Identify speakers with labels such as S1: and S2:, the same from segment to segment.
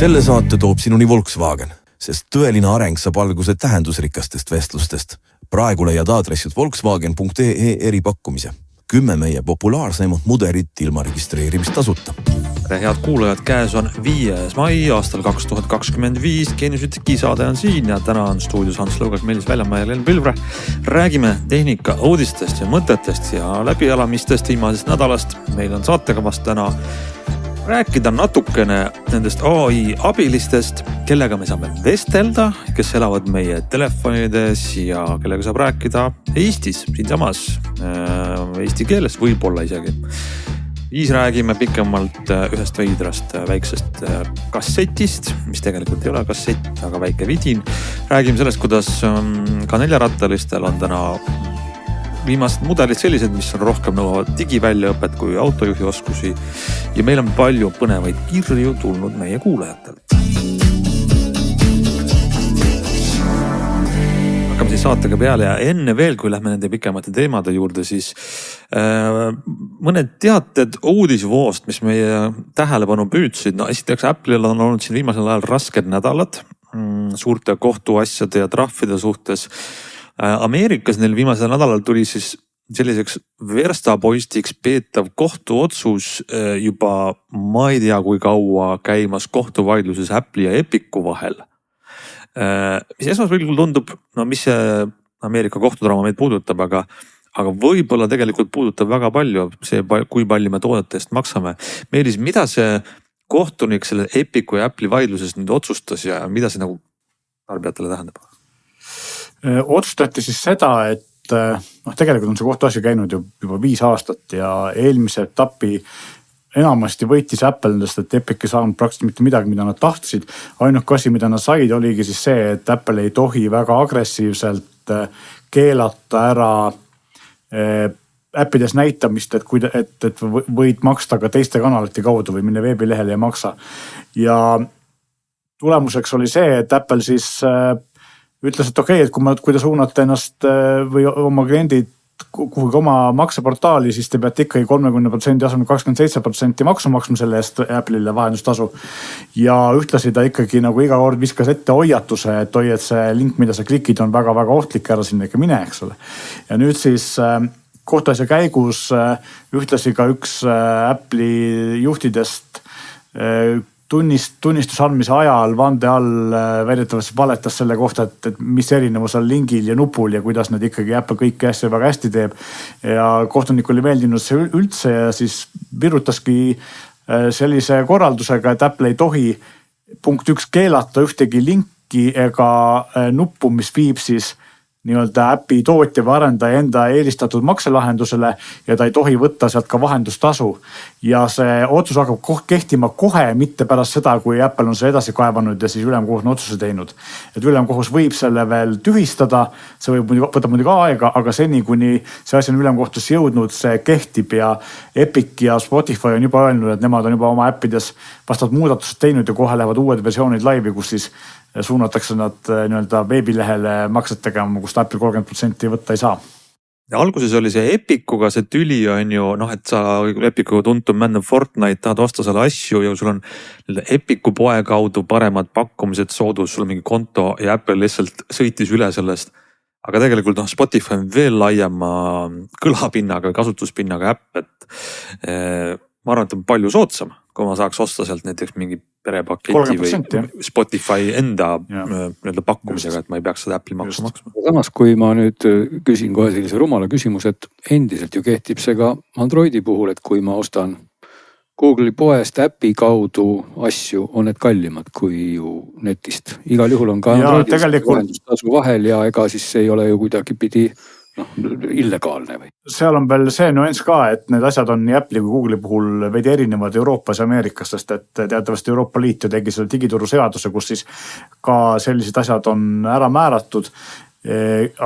S1: Selle saate toob sinuni Volkswagen, sest tõeline areng saab alguse tähendusrikastest vestlustest. Praegu leiad aadressid volkswagen.ee eripakkumise. 10 meie populaarseimat mudelit ilma registreerimistasuta.
S2: Head kuulajad, käes on 5. mai aastal 2025. Geeniusütiki saade on siin ja täna on stuudios Hans Lõugas, Meelis Väljamäe ja Len Pilvre. Räägime tehnika uudistest ja mõtetest ja läbielamistest viimasest nädalast. Meil on saatekavast täna rääkida natukene nendest AI abilistest, kellega me saame vestelda, kes elavad meie telefonides ja kellega saab rääkida Eestis, siinsamas eesti keeles võib-olla isegi. Siis räägime pikemalt ühest veidrast väiksest kassetist, mis tegelikult ei ole kassett, aga väike vidin. Räägime sellest, kuidas ka 4-rattalistel on täna viimased mudelid sellised, mis on rohkem nõuavad digiväljaõpet kui autojuhi oskusi ja meil on palju põnevaid kirju tulnud meie kuulajatelt. Hakkame siis saatega peale ja enne veel, kui lähme nende pikemate teemade juurde, siis mõned teated uudisvoost, mis meie tähelepanu püüdsid. No esiteks Apple'il on olnud siin viimasel ajal rasked nädalad suurte kohtuasjade ja trahvide suhtes. Ameerikas neil viimasel nädalal tuli siis selliseks verstapostiks peetav kohtuotsus juba ma ei tea kui kaua käimas kohtuvaidluses Apple'i ja Epicu vahel. Mis esmaspilgul tundub, no mis see Ameerika kohtudrama meid puudutab, aga võib-olla tegelikult puudutab väga palju see, kui palju me toodete eest maksame. Meelis, mida see kohtunik selle Epicu ja Apple'i vaidluses nüüd otsustas ja mida see nagu tarbijatele tähendab?
S3: Otsustati siis seda, et tegelikult on see kohtuasi käinud juba 5 aastat ja eelmise etapi enamasti võitis Apple nendest, et Epic ei saanud praktiliselt mitte midagi, mida nad tahtsid. Ainuke asi, mida nad said, oligi siis see, et Apple ei tohi väga agressiivselt keelata ära äppides näitamist, et võid maksta ka teiste kanalite kaudu või minna veebilehele ja maksa. Ja tulemuseks oli see, et Apple siis ütles, et okei, et kui te suunate ennast või oma kliendid kuhugi oma makseportaali, siis te peate ikkagi 30% asemel 27% maksu maksma selle eest Apple'ile vahendustasu. Ja ühtlasi ta ikkagi nagu iga kord viskas ette hoiatuse, et see link, mida sa klikid, on väga-väga ohtlik, ära sinna ikka mine, eks ole. Ja nüüd siis kohtuasja käigus ühtlasi ka üks Apple'i juhtidest tunnistus andmise ajal vande all väidetavasti valetas selle kohta, et mis erinevus on lingil ja nupul ja kuidas need ikkagi Apple kõiki asju väga hästi teeb. Ja kohtunik oli meeldinud see üldse ja siis virutaski sellise korraldusega, et Apple ei tohi punkt 1 keelata ühtegi linki ega nuppu, mis viib siis nii-öelda äpi tootja või arendaja enda eelistatud makselahendusele ja ta ei tohi võtta sealt ka vahendustasu. Ja see otsus hakkab kehtima kohe, mitte pärast seda, kui Apple on see edasi kaevanud ja siis ülemkohus on otsuse teinud. Et ülemkohus võib selle veel tühistada, see võtab muidugi aega, aga seni, kuni see asi on ülemkohtusse jõudnud, see kehtib ja Epic ja Spotify on juba öelnud, et nemad on juba oma äppides vastavad muudatused teinud ja kohe lähevad uued versioonid laivi, kus siis suunatakse nad nii-öelda veebilehele makset tegema, kust Apple 30% võtta ei saa.
S2: Ja alguses oli see Epicuga see tüli on ju, et sa Epicuga tuntud mänd on Fortnite, tahad osta selle asju ja sul on Epicu poe kaudu paremad pakkumised soodus, sul on mingi konto ja Apple lihtsalt sõitis üle sellest. Aga tegelikult Spotify on veel laiema kõlapinnaga, kasutuspinnaga äpp, et ma arvan, et on palju soodsam, kui ma saaks osta sealt näiteks mingi perepaketi või Spotify enda pakkumisega, et ma ei peaks seda Apple'i maksu maksma.
S4: Samas, kui ma nüüd küsin kohe sellise rumala küsimus, et endiselt ju kehtib see ka Androidi puhul, et kui ma ostan Google'i poest äpi kaudu asju, on need kallimad kui ju netist. Igal juhul on ka Androidis vahendustasu vahel ja ega siis ei ole ju kuidagi pidi illegaalne või?
S3: Seal on veel see nüanss ka, et need asjad on nii Apple'i kui Google'i puhul veidi erinevad Euroopas ja Ameerikas, sest et teatavasti Euroopa Liit ju tegi selle digituru seaduse, kus siis ka sellised asjad on ära määratud.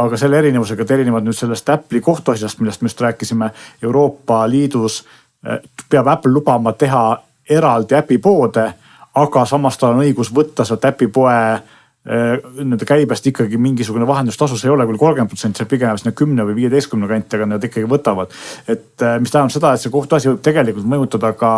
S3: Aga selle erinevusega, et erinevad nüüd sellest Apple'i kohtuasjast, millest me just rääkisime, Euroopa Liidus peab Apple lubama teha eraldi äpipoode, aga samas tal on õigus võtta sealt äpipoe nende käibest ikkagi mingisugune vahendustasus ei ole küll 30%, see pigem 10 või 15 kanti, aga nad ikkagi võtavad. Et mis tähendab seda, et see kohtuasi võib tegelikult mõjutada ka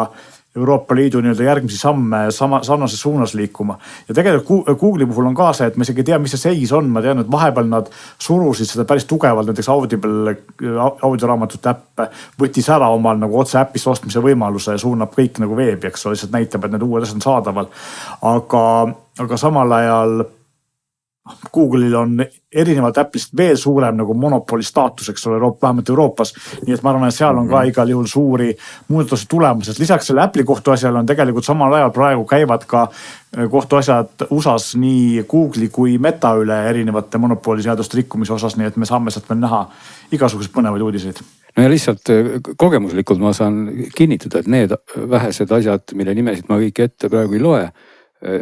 S3: Euroopa Liidu nii-öelda järgmisi samme sarnases suunas liikuma. Ja tegelikult Google'i puhul on ka see, et ma isegi ei tea, mis see seis on. Ma tean, et vahepeal nad surusid seda päris tugevalt, näiteks audioraamatute äpp võttis ära omal nagu otse äppist ostmise võimaluse ja suunab kõik nagu veebi, eks ole, lihtsalt näitab, et need uued asjad on saadaval. Aga samal ajal Google'il on erinevalt Apple'ist veel suurem nagu monopoli staatus, eks ole, vähemalt Euroopas. Nii et ma arvan, et seal on ka igal juhul suuri muudatusi tulemas. Lisaks selle Apple'i kohtuasjale on tegelikult samal ajal praegu käivad ka kohtuasjad USAs nii Google'i kui Meta üle erinevate monopoliseaduste rikkumise osas, nii et me saame sealt veel näha igasuguseid põnevaid uudiseid.
S4: No ja lihtsalt kogemuslikult ma saan kinnitada, et need vähesed asjad, mille nimesid ma kõik ette praegu ei loe,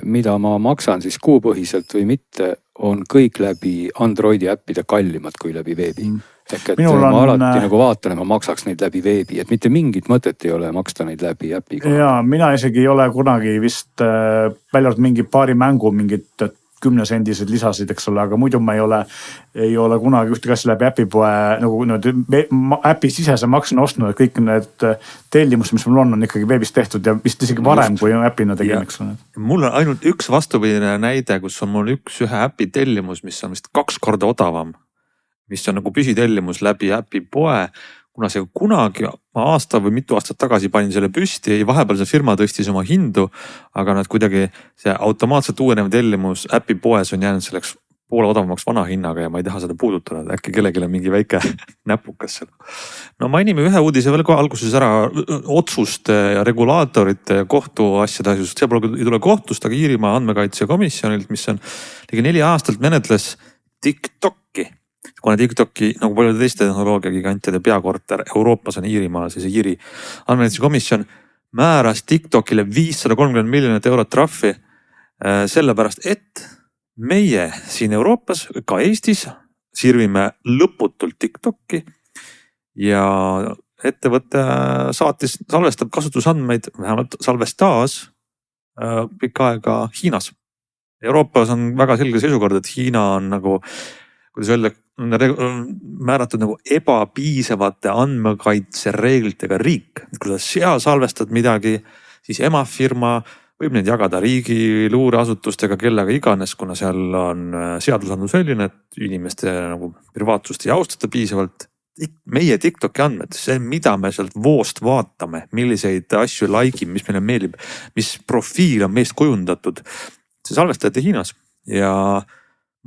S4: mida ma maksan siis kuupõhiselt või mitte, on kõik läbi Androidi äppide kallimad kui läbi veebi. Ehk et ma alati nagu vaatan, et ma maksaks neid läbi veebi, et mitte mingit mõtet ei ole maksta neid läbi äpiga.
S3: Ja mina isegi ei ole kunagi vist väljalt mingi paari mängu mingit 10 sendised lisasid, eks ole, aga muidu ma ei ole kunagi ühte asja läbi äpipoe nagu äpi sisese maksuna ostnud, et kõik need tellimused, mis mul on ikkagi veebis tehtud ja vist isegi varem, kui äpina tegin, eks ole.
S2: Mul on ainult üks vastupidine näide, kus on mul ühe äpi tellimus, mis on vist 2 korda odavam, mis on nagu püsitellimus läbi äpipoe. Kuna see kunagi aasta või mitu aastat tagasi panin selle püsti, vahepeal see firma tõstis oma hindu, aga nad kuidagi see automaatselt uuenev tellimus äpi poes on jäänud selleks poole odavamaks vana hinnaga ja ma ei taha seda puudutada, äkki kellelegi on mingi väike näpukas seal. No mainime ühe uudise veel ka alguses ära otsuste ja regulaatorite ja kohtuasjade asjust. See ei tule kohtust, aga Iirimaa andmekaitsekomisjonilt, mis on ligi 4 aastalt menetles TikTok'i. Kuna TikTok'i nagu paljude teiste tehnoloogiagigantide peakorter Euroopas on Iirimaal, siis Iiri andmekaitsekomisjon määras TikTok'ile 530 miljonit eurot trahvi sellepärast, et meie siin Euroopas, ka Eestis sirvime lõputult TikTok'i ja ettevõte salvestab kasutusandmeid, vähemalt salvestas pikka aega Hiinas. Euroopas on väga selge seisukord, et Hiina on nagu, kuidas öelda, määratud nagu ebapiisavate andmekaitsereeglitega riik. Kui sa seal salvestad midagi, siis emafirma võib neid jagada riigi luureasutustega, kellega iganes, kuna seal on seadusandlus selline, et inimeste nagu privaatsust ei austata piisavalt. Meie TikTok'i andmed, see, mida me sealt voost vaatame, milliseid asju laikime, mis meile meeldib, mis profiil on meist kujundatud, see salvestajate Hiinas ja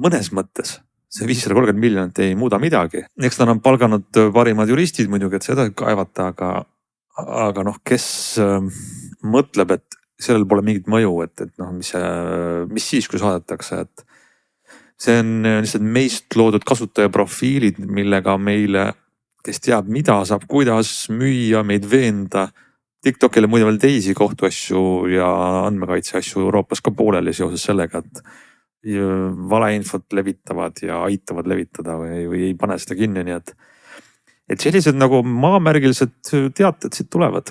S2: mõnes mõttes see 530 miljonit ei muuda midagi. Eks nad on palganud parimad juristid muidugi, et seda kaevata, aga noh, kes mõtleb, et sellel pole mingit mõju, et noh, mis siis, kui saadetakse, et see on lihtsalt meist loodud kasutajaprofiilid, millega meile, kes teab, mida saab, kuidas müüa, meid veenda. TikTok'ile muide veel teisi kohtuasju ja andmekaitse asju Euroopas ka pooleli seoses sellega, et valeinfot levitavad ja aitavad levitada või ei pane seda kinni, nii et sellised nagu maamärgilised teated siit tulevad.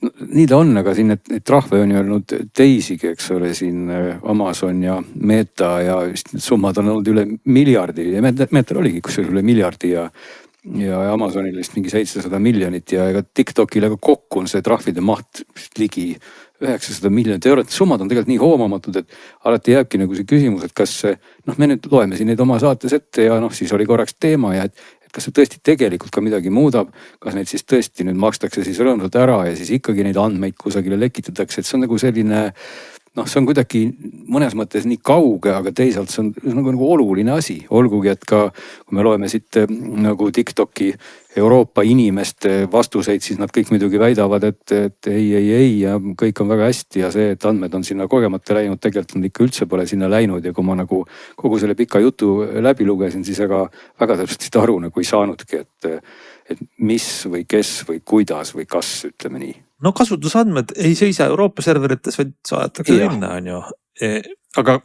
S4: Nii ta on, aga siin need trahve on ju olnud teisigi, eks ole, siin Amazon ja Meta ja need summad on olnud üle miljardi ja Metal oligi kusjuures üle miljardi ja Amazonil vist mingi 700 miljonit ja ega TikTok'ile ka kokku on see trahvide maht ligi 900 miljonit eurot. Summad on tegelikult nii hoomamatud, et alati jääbki nagu see küsimus, et kas me nüüd loeme siin neid oma saates ette ja siis oli korraks teema ja et kas see tõesti tegelikult ka midagi muudab, kas neid siis tõesti nüüd makstakse siis rõõmsalt ära ja siis ikkagi neid andmeid kusagile lekitatakse, et see on nagu selline, see on kuidagi mõnes mõttes nii kauge, aga teisalt see on nagu oluline asi. Olgugi, et ka kui me loeme siit nagu TikTok'i Euroopa inimeste vastuseid, siis nad kõik muidugi väidavad, et ei ja kõik on väga hästi ja see, et andmed on sinna kogemata läinud, tegelikult nad ikka üldse pole sinna läinud ja kui ma nagu kogu selle pika jutu läbi lugesin, siis väga täpselt aru nagu ei saanudki, et mis või kes või kuidas või kas, ütleme nii.
S2: No kasutusandmed ei seisa Euroopa serverites, vaid saadetakse linna, on ju. Aga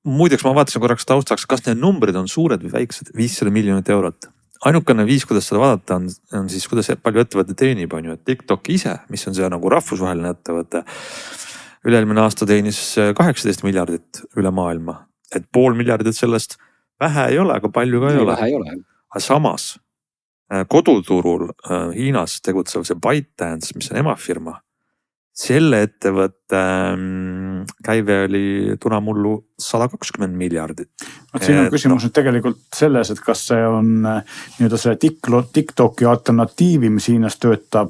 S2: muideks ma vaatasin korraks taustaks, kas need numbrid on suured või väiksed, 500 miljonit eurot. Ainukene viis, kuidas seda vaadata on siis, kuidas palju ettevõtte teenib, on ju, et TikTok ise, mis on see nagu rahvusvaheline ettevõte, üle-eelmine aasta teenis 18 miljardit üle maailma, et 500 miljardit sellest vähe ei ole, aga palju ka ei ole. Aga samas koduturul Hiinas tegutsev see ByteDance, mis on emafirma, selle ettevõtte käive oli tunamullu 120 miljardit.
S3: Siin on küsimus nüüd tegelikult selles, et kas see on nii-öelda selle TikToki alternatiivi, mis Hiinas töötab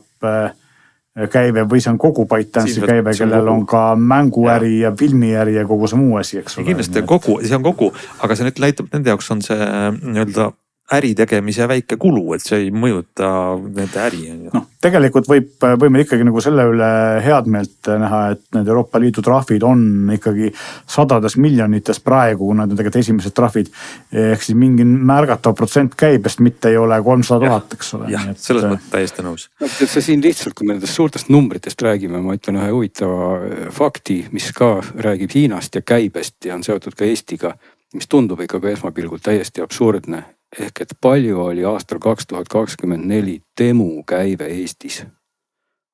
S3: käive või see on kogu ByteDance'i käive, kellel on ka mänguäri ja filmiäri ja kogu see muu asi, eks ole.
S2: Kindlasti see on kogu, aga see nüüd näitab, nende jaoks on see nii-öelda äri tegemise väike kulu, et see ei mõjuta nende äri.
S3: No, tegelikult võime ikkagi nagu selle üle head meelt näha, et need Euroopa Liidu trahvid on ikkagi sadades miljonites praegu, kui nad on tegelikult esimesed trahvid. Ehk siis mingi märgatav protsent käibest, mitte ei ole 300 000, eks ole.
S2: Jah, selles mõttes täiesti nõus.
S4: See siin lihtsalt, kui me nendest suurtest numbritest räägime, ma ütlen ühe huvitava fakti, mis ka räägib Hiinast ja käibest ja on seotud ka Eestiga, mis tundub ikka ka esmapilgult täiesti absurdne. Ehk et palju oli aastal 2024 Temu käive Eestis?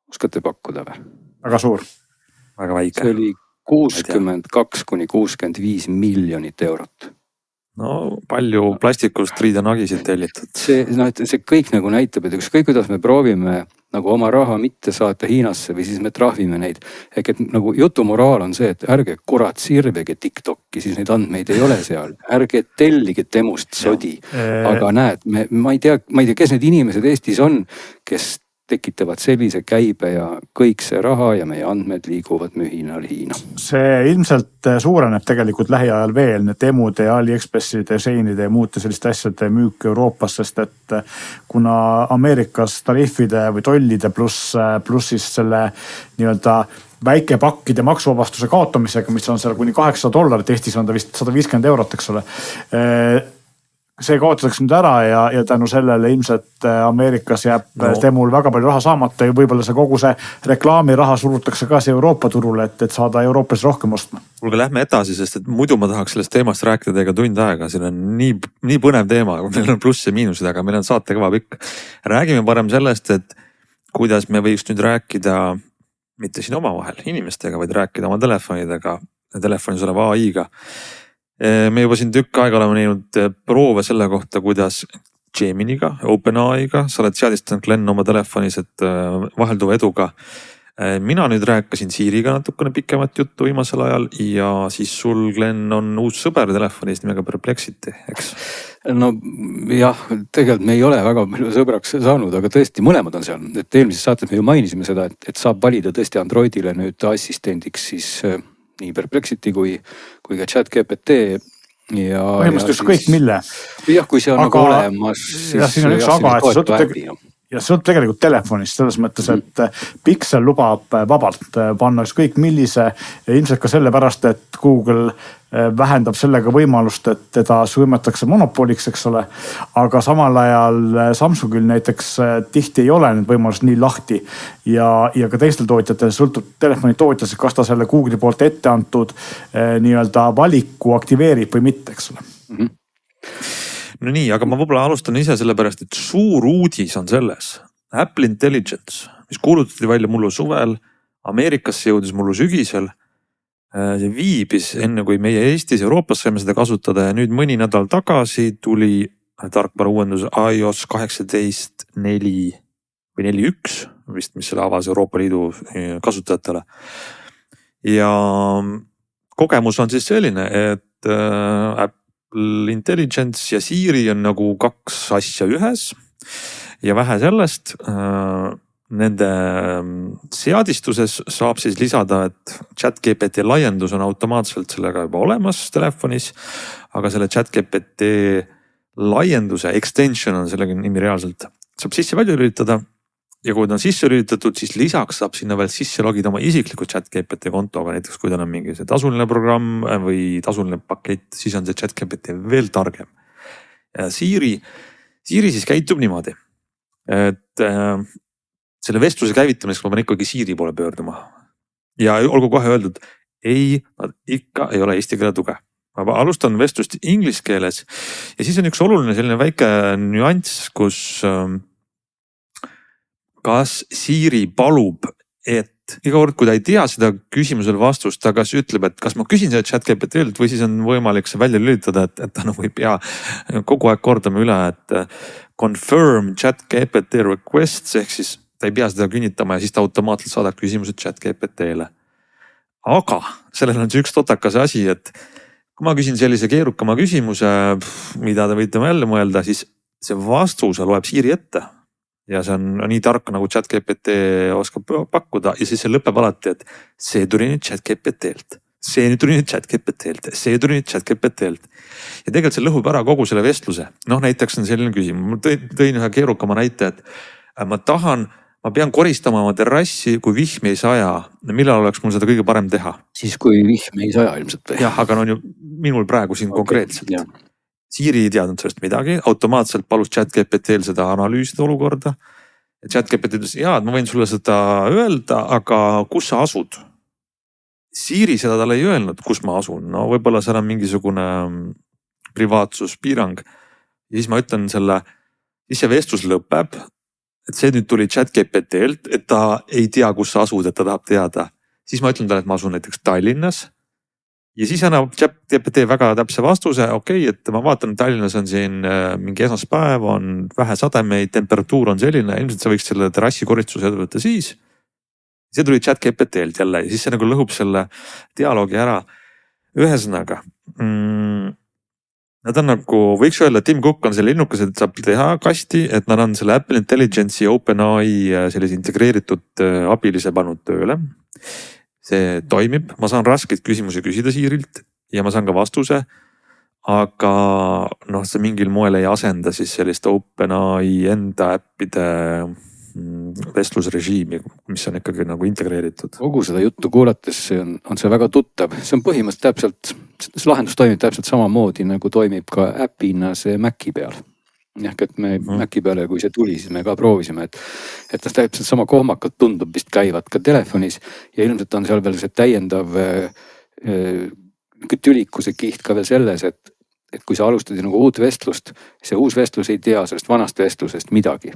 S4: Oskate pakkuda või?
S3: Väga suur.
S2: Väga väike.
S4: See oli 62–65 miljonit eurot.
S2: No palju plastikust riidanagisid tellitud.
S4: See kõik nagu näitab, et ükskõik kuidas me proovime nagu oma raha mitte saata Hiinasse või siis me trahvime neid. Ehk et nagu jutu moraal on see, et ärge kurat sirvege TikTok'i, siis neid andmeid ei ole seal. Ärge tellige Temust sodi. Aga näed, ma ei tea, kes need inimesed Eestis on, kes tekitavad sellise käibe ja kõik see raha ja meie andmed liiguvad mühinal Hiina.
S3: See ilmselt suureneb tegelikult lähiajal veel need Temude ja AliExpresside, Sheinide ja muude selliste asjade müük Euroopas, sest et kuna Ameerikas tariifide või tollide pluss siis selle nii-öelda väikepakkide maksuvabastuse kaotamisega, mis on seal kuni $8, Eestis on ta vist 150 €, eks ole. See kaotatakse nüüd ära ja tänu sellele ilmselt Ameerikas jääb Temul väga palju raha saamata ja võib-olla see kogu see reklaamiraha surutakse ka see Euroopa turule, et saada Euroopas rohkem ostma.
S2: Kuulge, lähme edasi, sest et muidu ma tahaks sellest teemast rääkida teiega tund aega. Siin on nii põnev teema, meil on pluss ja miinused, aga meil on saate kõva pikk. Räägime parem sellest, et kuidas me võiks nüüd rääkida mitte siin omavahel inimestega, vaid rääkida oma telefonidega, telefonis oleva AI-ga. Me juba siin tükk aega oleme näinud proove selle kohta, kuidas Geminiga, OpenAI-ga, sa oled seadistanud Glenn oma telefonis, et vahelduva eduga. Mina nüüd rääkasin Siriga natukene pikemat juttu viimasel ajal ja siis sul, Glenn, on uus sõber telefonis nimega Perplexity, eks?
S4: No jah, tegelikult me ei ole väga palju sõbraks saanud, aga tõesti mõlemad on seal. Et eelmises saates me ju mainisime seda, et saab valida tõesti Androidile nüüd assistendiks siis nii Perplexity kui ka ChatGPT ja
S3: põhimõtteliselt kõik mille.
S4: Jah, kui see on nagu olemas.
S3: Ja siin on üks aga, et see sõltub tegelikult telefonist selles mõttes, et Pixel lubab vabalt panna ükskõik millise ja ilmselt ka sellepärast, et Google vähendab sellega võimalust, et teda suimatakse monopoliks, eks ole. Aga samal ajal Samsungil näiteks tihti ei ole need võimalused nii lahti ja ka teistel tootjatel sõltub telefoni tootjast, kas ta selle Google'i poolt ette antud nii-öelda valiku aktiveerib või mitte, eks ole.
S2: No nii, aga ma võib-olla alustan ise sellepärast, et suur uudis on selles. Apple Intelligence, mis kuulutati välja mullu suvel, Ameerikasse jõudis mullu sügisel. See viibis enne kui meie Eestis, Euroopas saime seda kasutada ja nüüd mõni nädal tagasi tuli tarkvara uuendus iOS 18.4 või 4.1 vist, mis selle avas Euroopa Liidu kasutajatele. Ja kogemus on siis selline, et Apple Intelligence ja Siri on nagu kaks asja ühes ja vähe sellest. Nende seadistuses saab siis lisada, et ChatGPT laiendus on automaatselt sellega juba olemas telefonis, aga selle ChatGPT laienduse extension on sellega nimi reaalselt. Saab sisse välja lülitada ja kui ta on sisse lülitatud, siis lisaks saab sinna veel sisse logida oma isikliku ChatGPT kontoga. Näiteks kui ta on mingi see tasuline programm või tasuline pakett, siis on see ChatGPT veel targem. Ja Siri siis käitub niimoodi, et selle vestluse käivitamiseks ma pean ikkagi Siri poole pöörduma. Ja olgu kohe öeldud, ei, nad ikka ei ole eesti keele tuge. Ma alustan vestlust inglise keeles ja siis on üks oluline selline väike nüanss, kus kas Siri palub, et iga kord, kui ta ei tea seda küsimusele vastust, ta kas ütleb, et kas ma küsin seda ChatGPT-lt või siis on võimalik see välja lülitada, et ta nagu ei pea kogu aeg kordama üle, et confirm ChatGPT requests ehk siis ta ei pea seda kinnitama ja siis ta automaatselt saadab küsimused ChatGPT-le. aga sellel on see üks totakas asi, et kui ma küsin sellise keerukama küsimuse, mida te võite jälle mõelda, siis see vastuse loeb Siri ette. Ja see on nii tark nagu ChatGPT oskab pakkuda ja siis see lõpeb alati, et see tuli nüüd ChatGPT-lt. See nüüd tuli nüüd ChatGPT-lt, see tuli nüüd ChatGPT-lt. Ja tegelikult see lõhub ära kogu selle vestluse. Noh, näiteks on selline küsimus. Ma tõin ühe keerukama näite, et ma pean koristama oma terrassi, kui vihm ei saja. Millal oleks mul seda kõige parem teha?
S4: Siis kui vihm ei saja ilmselt.
S2: Jah, aga on ju minul praegu siin konkreetselt.
S4: Ja.
S2: Siri ei teadnud sellest midagi, automaatselt palus ChatGPT-l seda analüüsida olukorda. ChatGPT ütles, jaa, ma võin sulle seda öelda, aga kus sa asud? Siri seda talle ei öelnud, kus ma asun. No võib-olla seal on mingisugune privaatsuspiirang. Ja siis ma ütlen selle, siis see vestlus lõpeb, et see nüüd tuli ChatGPT-lt, et ta ei tea, kus sa asud, et ta tahab teada. Siis ma ütlen talle, et ma asun näiteks Tallinnas. Ja siis annab ChatGPT väga täpse vastuse, okei, et ma vaatan, Tallinnas on siin mingi esmaspäev, on vähe sademeid, temperatuur on selline, ilmselt sa võiks selle terrassi koristuse võtta siis. See tuli ChatGPT-lt jälle ja siis see nagu lõhub selle dialoogi ära. Ühesõnaga, nad on nagu, võiks öelda, Tim Cook on selle innukas, et saab teha kasti, et nad on selle Apple Intelligence'i OpenAI sellise integreeritud abilise pannud tööle. See toimib, ma saan raskeid küsimusi küsida Sirilt ja ma saan ka vastuse, aga noh, see mingil moel ei asenda siis sellist OpenAI enda äppide vestlusrežiimi, mis on ikkagi nagu integreeritud.
S4: Kogu seda juttu kuulates on see väga tuttav. See on põhimõtteliselt täpselt, see lahendus toimib täpselt samamoodi nagu toimib ka äpina see Maci peal. Ehk et me Maci peale, kui see tuli, siis me ka proovisime, et täpselt sama kohmakad tundub vist käivad ka telefonis ja ilmselt on seal veel see täiendav tülikuse kiht ka veel selles, et kui sa alustad nagu uut vestlust, see uus vestlus ei tea sellest vanast vestlusest midagi.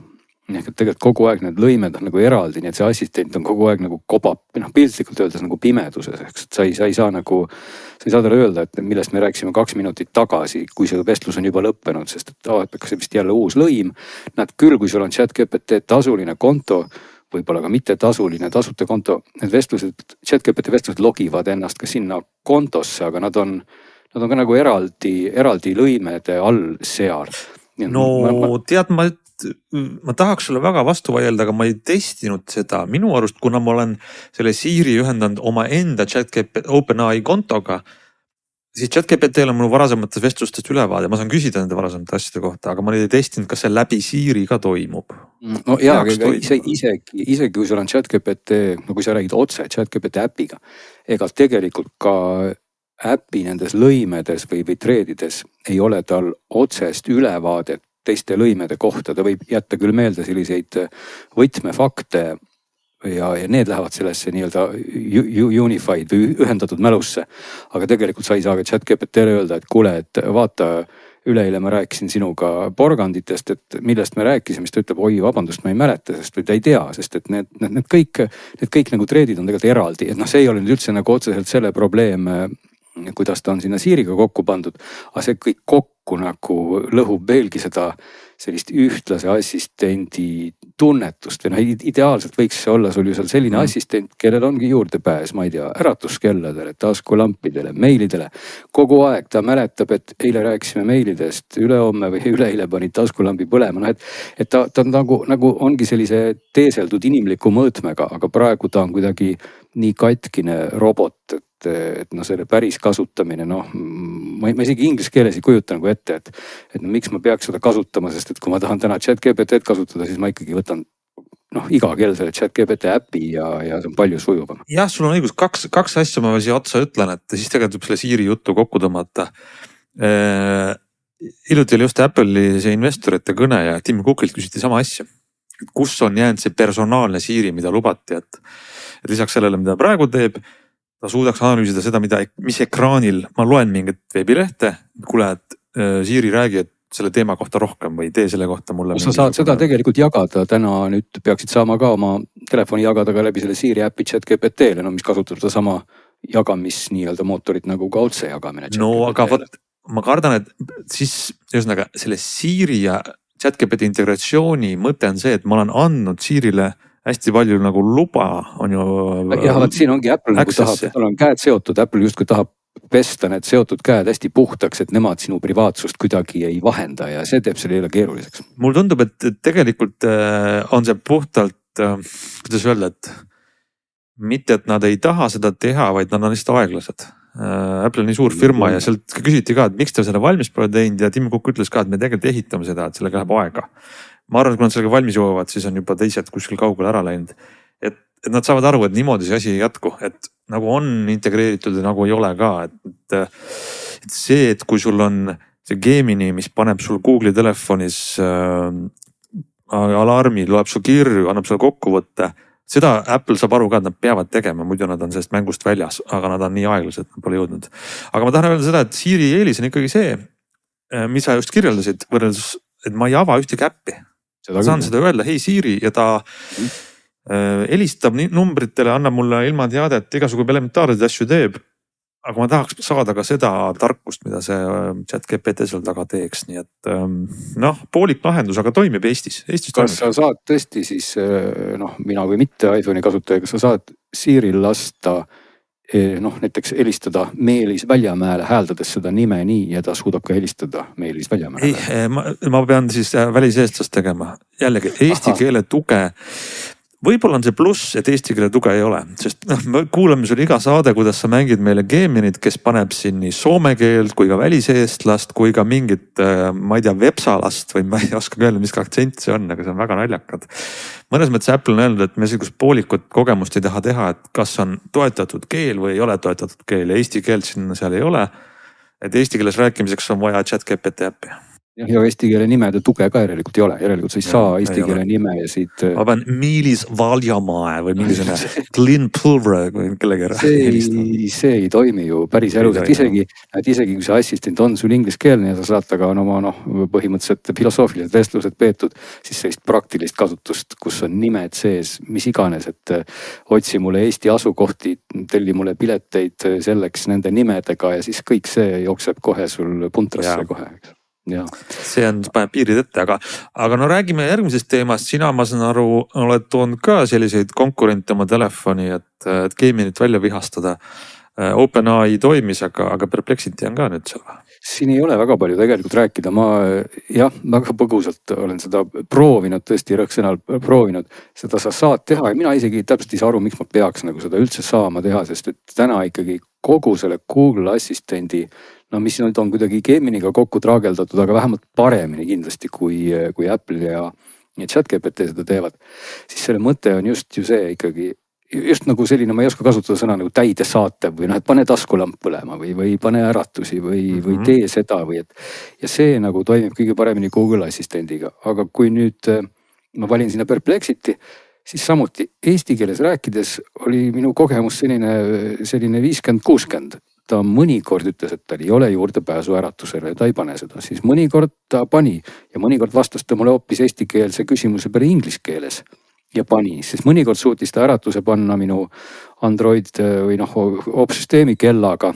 S4: Ehk et tegelikult kogu aeg need lõimed on nagu eraldi, nii et see assistent on kogu aeg nagu kobab, piltlikult öeldes nagu pimeduses, eks, et sa ei saa talle öelda, et millest me rääkisime 2 minutit tagasi, kui see vestlus on juba lõppenud, sest et avatakse vist jälle uus lõim. Näed küll, kui sul on ChatGPT tasuline konto, võib-olla ka mitte tasuline, tasuta konto, need vestlused, ChatGPT vestlused logivad ennast ka sinna kontosse, aga nad on ka nagu eraldi lõimede all seal.
S2: No tead, ma tahaks sulle väga vastu vaielda, aga ma ei testinud seda. Minu arust, kuna ma olen selle Siri ühendanud oma enda ChatGPT OpenAI kontoga, siis ChatGPT-l on mul varasematest vestlustest ülevaade. Ma saan küsida nende varasemate asjade kohta, aga ma ei testinud, kas see läbi Siri ka toimub.
S4: No jaa, aga isegi kui sul on ChatGPT, no kui sa räägid otse ChatGPT äpiga, ega tegelikult ka äpi nendes lõimedes või treedides ei ole tal otsest ülevaadet teiste lõimede kohta, ta võib jätta küll meelde selliseid võtmefakte ja need lähevad sellesse nii-öelda unified või ühendatud mälusse. Aga tegelikult sa ei saa ka ChatGPT-le öelda, et kuule, et vaata, üleeile ma rääkisin sinuga porganditest, et millest me rääkisime, siis ta ütleb, oi, vabandust, ma ei mäleta, sest ta ei tea, sest et need kõik nagu treedid on tegelikult eraldi, et see ei ole nüüd üldse nagu otseselt selle probleem, kuidas ta on sinna Siriga kokku pandud, aga see kõik kokku nagu lõhub veelgi seda sellist ühtlase assistendi tunnetust või ideaalselt võiks see olla sul ju seal selline assistent, kellel ongi juurdepääs, ma ei tea, äratuskelladele, taskulampidele, meilidele. Kogu aeg ta mäletab, et eile rääkisime meilidest, ülehomme või üleeile pani taskulambi põlema, et ta nagu ongi sellise teeseldud inimliku mõõtmega, aga praegu ta on kuidagi nii katkine robot, et selle päris kasutamine, ma isegi inglise keeles ei kujuta nagu ette, et miks ma peaks seda kasutama, sest et kui ma tahan täna ChatGPT-d kasutada, siis ma ikkagi võtan iga kell selle ChatGPT äpi ja see on palju sujuvam.
S2: Jah, sul on õigus, kaks asja ma siia otsa ütlen, et siis tegelikult selle Siri juttu kokku tõmmata. Hiljuti oli just Apple'i see investorite kõne ja Tim Cookilt küsiti sama asja. Kus on jäänud see personaalne Siri, mida lubati, et lisaks sellele, mida praegu teeb, ta suudaks analüüsida seda, mis ekraanil, ma loen mingit veebilehte, kuule, et Siri räägi, et selle teema kohta rohkem või tee selle kohta mulle.
S4: Sa saad seda tegelikult jagada, täna nüüd peaksid saama ka oma telefoni jagada ka läbi selle Siri äpi ChatGPT-le, mis kasutab seda sama jagamis nii-öelda mootorit nagu ka otse jagamine.
S2: No aga ma kardan, et siis selle Siri ja ChatGPT integratsiooni mõte on see, et ma olen andnud Sirile hästi palju nagu luba on ju.
S4: jah, vot siin ongi Apple nagu
S2: access'i.
S4: tahab, tal on käed seotud, Apple justkui tahab pesta need seotud käed hästi puhtaks, et nemad sinu privaatsust kuidagi ei vahenda ja see teeb selle jälle keeruliseks.
S2: mulle tundub, et tegelikult on see puhtalt, kuidas öelda, et mitte, et nad ei taha seda teha, vaid nad on lihtsalt aeglased. Apple on nii suur firma ja sealt küsiti ka, et miks te selle valmis pole teinud ja Tim Cook ütles ka, et me tegelikult ehitame seda, et sellega läheb aega. Ma arvan, et kui nad sellega valmis jõuavad, siis on juba teised kuskil kaugele ära läinud. Et nad saavad aru, et niimoodi see asi ei jätku, et nagu on integreeritud ja nagu ei ole ka. Et see, et kui sul on see Gemini, mis paneb sul Google'i telefonis alarmi, loeb su kirju, annab sulle kokkuvõtte. Seda Apple saab aru ka, et nad peavad tegema, muidu nad on sellest mängust väljas, aga nad on nii aeglased, et nad pole jõudnud. Aga ma tahan öelda seda, et Siri eelis on ikkagi see, mis sa just kirjeldasid, võrreldes, et ma ei ava ühtegi äppi. Saan seda öelda, hei Siri, ja ta helistab numbritele, annab mulle ilma teadet, igasugu elementaarseid asju teeb. Aga ma tahaks saada ka seda tarkust, mida see ChatGPT seal taga teeks, nii et poolik lahendus, aga toimib Eestis.
S4: Kas sa saad tõesti siis, mina või mitte iPhone'i kasutaja, kas sa saad Siril lasta näiteks helistada Meelis Väljamäele, hääldades seda nime nii ja ta suudab ka helistada Meelis Väljamäele?
S2: Ei, ma pean siis väliseestlast tegema. Jällegi eesti keele tuge. Võib-olla on see pluss, et eesti keele tuge ei ole, sest me kuulame sul iga saade, kuidas sa mängid meile Geminit, kes paneb siin nii soome keelt kui ka väliseestlast, kui ka mingit, ma ei tea, vepsalast või ma ei oska öelda, mis aktsent see on, aga see on väga naljakad. Mõnes mõttes Apple on öelnud, et me sellist poolikut kogemust ei taha teha, et kas on toetatud keel või ei ole toetatud keel ja eesti keelt siin seal ei ole. Et eesti keeles rääkimiseks on vaja ChatGPT äppi.
S4: Ja eesti keele nimede tuge ka järelikult ei ole, järelikult sa ei saa eesti keele nime ja siit.
S2: Ma pean Meelis Valjamaa või mingisugune Glenn Pulver või kellegi
S4: see ei toimi ju päris elus, et isegi kui see assistent on sul ingliskeelne ja sa saad taga oma põhimõtteliselt filosoofilised vestlused peetud, siis sellist praktilist kasutust, kus on nimed sees, mis iganes, et otsi mulle Eesti asukohti, telli mulle pileteid selleks nende nimedega ja siis kõik see jookseb kohe sul puntrasse kohe. Ja.
S2: See on, paneb piirid ette, aga no räägime järgmisest teemast. Sina, ma saan aru, oled toonud ka selliseid konkurente oma telefoni, et Geminit välja vihastada. OpenAI toimis, aga Perplexity on ka nüüd seal.
S4: Siin ei ole väga palju tegelikult rääkida. Ma väga põgusalt olen seda proovinud, tõesti rõhksõnal proovinud. Seda sa saad teha ja mina isegi täpselt ei saa aru, miks ma peaks nagu seda üldse saama teha, sest et täna ikkagi kogu selle Google Assistendi, mis nüüd on kuidagi Geminiga kokku traageldatud, aga vähemalt paremini kindlasti kui Apple ja ChatGPT seda teevad, siis selle mõte on just ju see ikkagi, just nagu selline, ma ei oska kasutada sõna nagu täidesaatev või et pane taskulamp põlema või pane äratusi või tee seda või ja see nagu toimib kõige paremini Google Assistendiga. Aga kui nüüd ma valin sinna Perplexity, siis samuti eesti keeles rääkides oli minu kogemus selline 50-60. Ta mõnikord ütles, et tal ei ole juurdepääsu äratusele ja ta ei pane seda. Siis mõnikord ta pani ja mõnikord vastas ta mulle hoopis eestikeelse küsimuse peale inglise keeles ja pani. Siis mõnikord suutis ta äratuse panna minu Android või opsüsteemi kellaga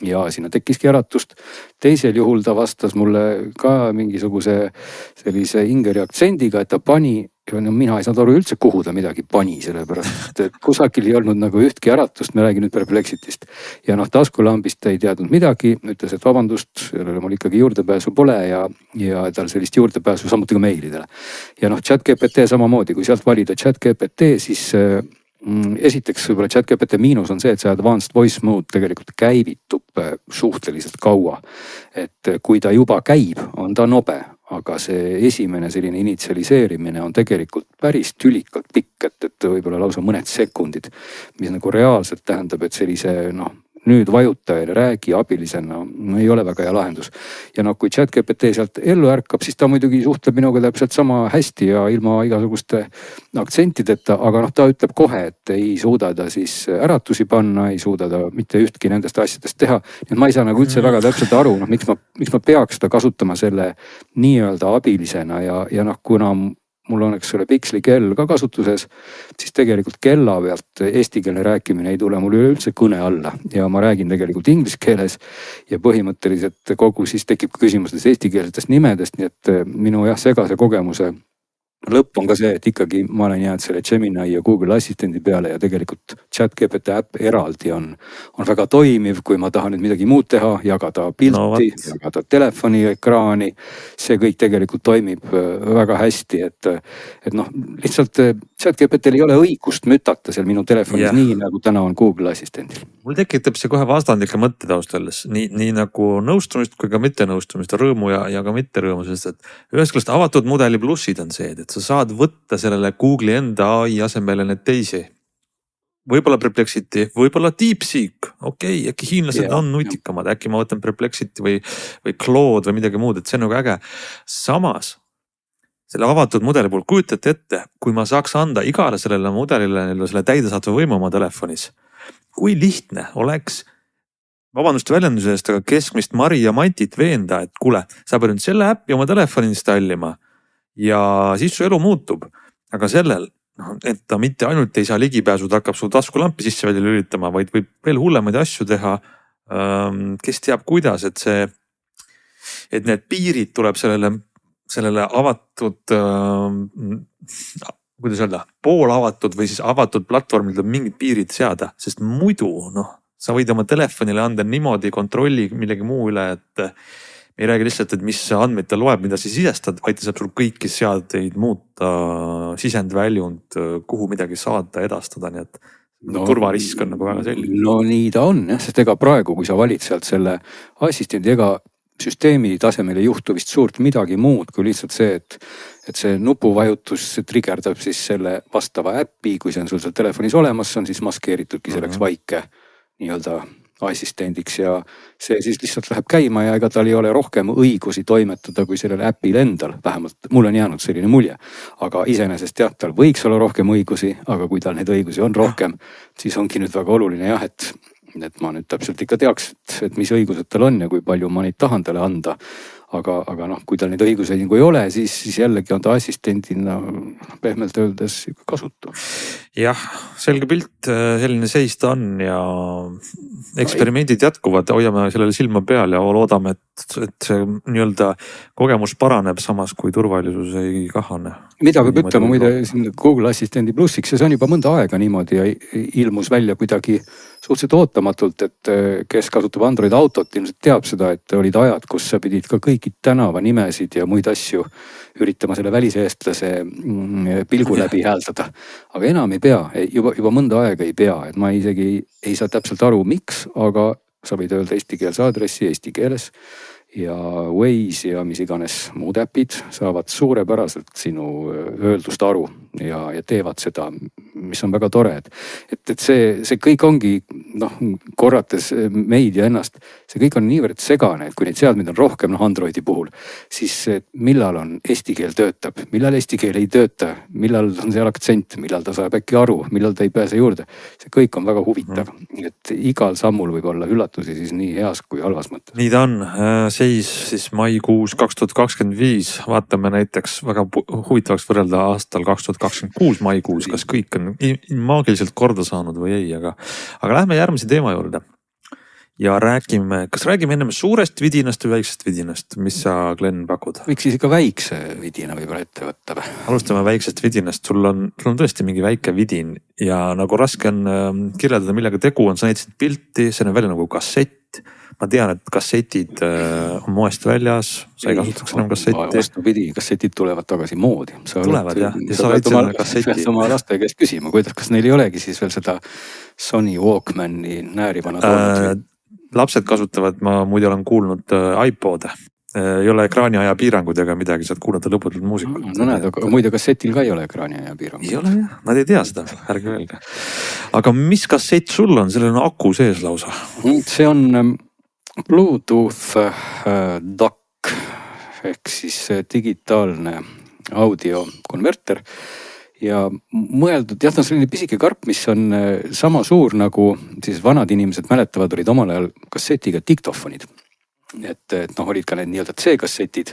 S4: ja sinna tekkiski äratust. Teisel juhul ta vastas mulle ka mingisuguse sellise ingeri aktsendiga, et ta pani ja mina ei saanud aru üldse, kuhu ta midagi pani, sellepärast, et kusagil ei olnud nagu ühtki äratust, me räägin nüüd Perplexitist. Ja taskulambist ei teadnud midagi, ütles, et vabandust, sellele mul ikkagi juurdepääsu pole ja tal sellist juurdepääsu samuti ka meilidele. Ja ChatGPT samamoodi, kui sealt valida ChatGPT, siis esiteks võib-olla ChatGPT miinus on see, et see advanced voice mode tegelikult käivitub suhteliselt kaua. Et kui ta juba käib, on ta nobe. Aga see esimene selline initsialiseerimine on tegelikult päris tülikalt pikk, et võib-olla lausa mõned sekundid, mis nagu reaalselt tähendab, et sellise nüüd vajuta ja räägi abilisena ei ole väga hea lahendus. Ja kui ChatGPT sealt ellu ärkab, siis ta muidugi suhtleb minuga täpselt sama hästi ja ilma igasuguste aktsentideta, aga ta ütleb kohe, et ei suuda ta siis äratusi panna, ei suuda ta mitte ühtki nendest asjadest teha. Nii et ma ei saa nagu üldse väga täpselt aru, miks ma peaks seda kasutama selle nii-öelda abilisena ja kuna mul on selle Pixli kell ka kasutuses, siis tegelikult kella pealt eestikeelne rääkimine ei tule mul üleüldse kõne alla ja ma räägin tegelikult inglise keeles ja põhimõtteliselt kogu siis tekib küsimustes eestikeelsetest nimedest, nii et minu segase kogemuse lõpp on ka see, et ikkagi ma olen jäänud selle Gemini ja Google Assistendi peale ja tegelikult ChatGPT äpp eraldi on väga toimiv, kui ma tahan nüüd midagi muud teha, jagada pilti, jagada telefoni ekraani. See kõik tegelikult toimib väga hästi, et noh, lihtsalt ChatGPT-l ei ole õigust mütata seal minu telefonis nii, nagu täna on Google Assistendil.
S2: Mul tekitab see kohe vastandlikke mõtteid austalles, nii nagu nõustumist kui ka mittenõustumist, rõõmu ja ka mitte rõõmu, sest et ühest küljest avatud mudeli plussid on see, et sa saad võtta sellele Google'i enda AI asemele need teisi. Võib-olla Perplexity, võib-olla DeepSeek, okei, äkki hiinlased on nutikamad, äkki ma võtan Perplexity või Claude või midagi muud, et see on nagu äge. Samas selle avatud mudeli puhul kujutate ette, kui ma saaks anda igale sellele mudelile selle täidesaatva võimu oma telefonis. Kui lihtne oleks, vabandust väljenduse eest, aga keskmist Mari ja Mantit veenda, et kuule, sa pead nüüd selle äppi oma telefoni installima ja siis su elu muutub. Aga sellel, et ta mitte ainult ei saa ligipääsu, ta hakkab sul taskulampi sisse välja lülitama, vaid võib veel hullemaid asju teha. Kes teab kuidas, et need piirid tuleb sellele avatud, kuidas öelda, poolavatud või siis avatud platvormil tuleb mingid piirid seada, sest muidu sa võid oma telefonile anda niimoodi kontrolli millegi muu üle, et ei räägi lihtsalt, et mis andmeid ta loeb, mida sa sisestad, vaid ta saab sul kõiki seadeid muuta, sisendväljund, kuhu midagi saada, edastada, nii et turvarisk on nagu väga selline.
S4: No nii ta on, sest ega praegu, kui sa valid sealt selle assistendi, ega süsteemi tasemel ei juhtu vist suurt midagi muud, kui lihtsalt see, et see nupuvajutus trigerdab siis selle vastava äppi, kui see on sul seal telefonis olemas, on siis maskeeritudki selleks vaike nii-öelda assistendiks ja see siis lihtsalt läheb käima ja ega tal ei ole rohkem õigusi toimetada kui sellele äpil endal, vähemalt mul on jäänud selline mulje. Aga iseenesest jah, tal võiks olla rohkem õigusi, aga kui tal neid õigusi on rohkem, siis ongi nüüd väga oluline jah, et ma nüüd täpselt ikka teaks, et mis õigused tal on ja kui palju ma neid tahan talle anda. Aga noh, kui tal neid õiguseid nagu ei ole, siis jällegi on ta assistendina pehmelt öeldes kasutu.
S2: Jah, selge pilt, selline seis ta on ja eksperimendid jätkuvad, hoiame sellele silma peal ja loodame, et see nii-öelda kogemus paraneb samas, kui turvalisus ei kahane.
S4: Mida peab ütlema muide siin Google Assistendi plussiks ja see on juba mõnda aega niimoodi ja ilmus välja kuidagi suhteliselt ootamatult, et kes kasutab Android autot, ilmselt teab seda, et olid ajad, kus sa pidid ka kõiki tänavanimesid ja muid asju üritama selle väliseestlase pilgu läbi hääldada. Aga enam ei pea, juba mõnda aega ei pea, et ma isegi ei saa täpselt aru, miks, aga sa võid öelda eestikeelse aadressi eesti keeles ja Waze ja mis iganes muud äpid saavad suurepäraselt sinu öeldust aru ja teevad seda, mis on väga tore, et see kõik ongi korrates meid ja ennast, see kõik on niivõrd segane, et kui neid seadmeid on rohkem Androidi puhul, siis millal on eesti keel töötab, millal eesti keel ei tööta, millal on seal aktsent, millal ta saab äkki aru, millal ta ei pääse juurde, see kõik on väga huvitav, et igal sammul võib olla üllatusi siis nii heas kui halvas mõttes.
S2: Nii ta on, seis siis maikuus 2025, vaatame näiteks väga huvitavaks võrrelda aastal 2026 maikuus, kas kõik on maagiliselt korda saanud või ei, aga lähme järgmise teema juurde ja kas räägime ennem suurest vidinast või väiksest vidinast, mis sa, Glenn, pakud?
S4: Võiks siis ikka väikse vidina võib-olla ette võtta või?
S2: Alustame väiksest vidinast, sul on tõesti mingi väike vidin ja nagu raske on kirjeldada, millega tegu on, sa näitasid pilti, see on välja nagu kassett. Ma tean, et kassetid on moest väljas, sa ei kasutaks enam kassetti.
S4: Vastupidi, kassetid tulevad tagasi moodi.
S2: Tulevad jah, ja sa oled selle kasseti.
S4: Sa oma laste käest küsima, kas neil ei olegi siis veel seda Sony Walkmani näärivana toodud?
S2: Lapsed kasutavad, ma muide olen kuulnud iPode. Ei ole ekraaniaja piirangud ega midagi, saad kuulata lõputult muusikut.
S4: No näed, aga muide kassetil ka ei ole ekraaniaja piirangud.
S2: Ei ole jah, nad ei tea seda, ärge öelge. Aga mis kassett sul on, sellel on aku sees lausa?
S4: See on Bluetooth DAC ehk siis digitaalne audiokonverter ja mõeldud, jah, ta on selline pisike karp, mis on sama suur nagu siis vanad inimesed mäletavad, olid omal ajal kassetiga diktofonid. Et olid ka need nii-öelda C-kassetid,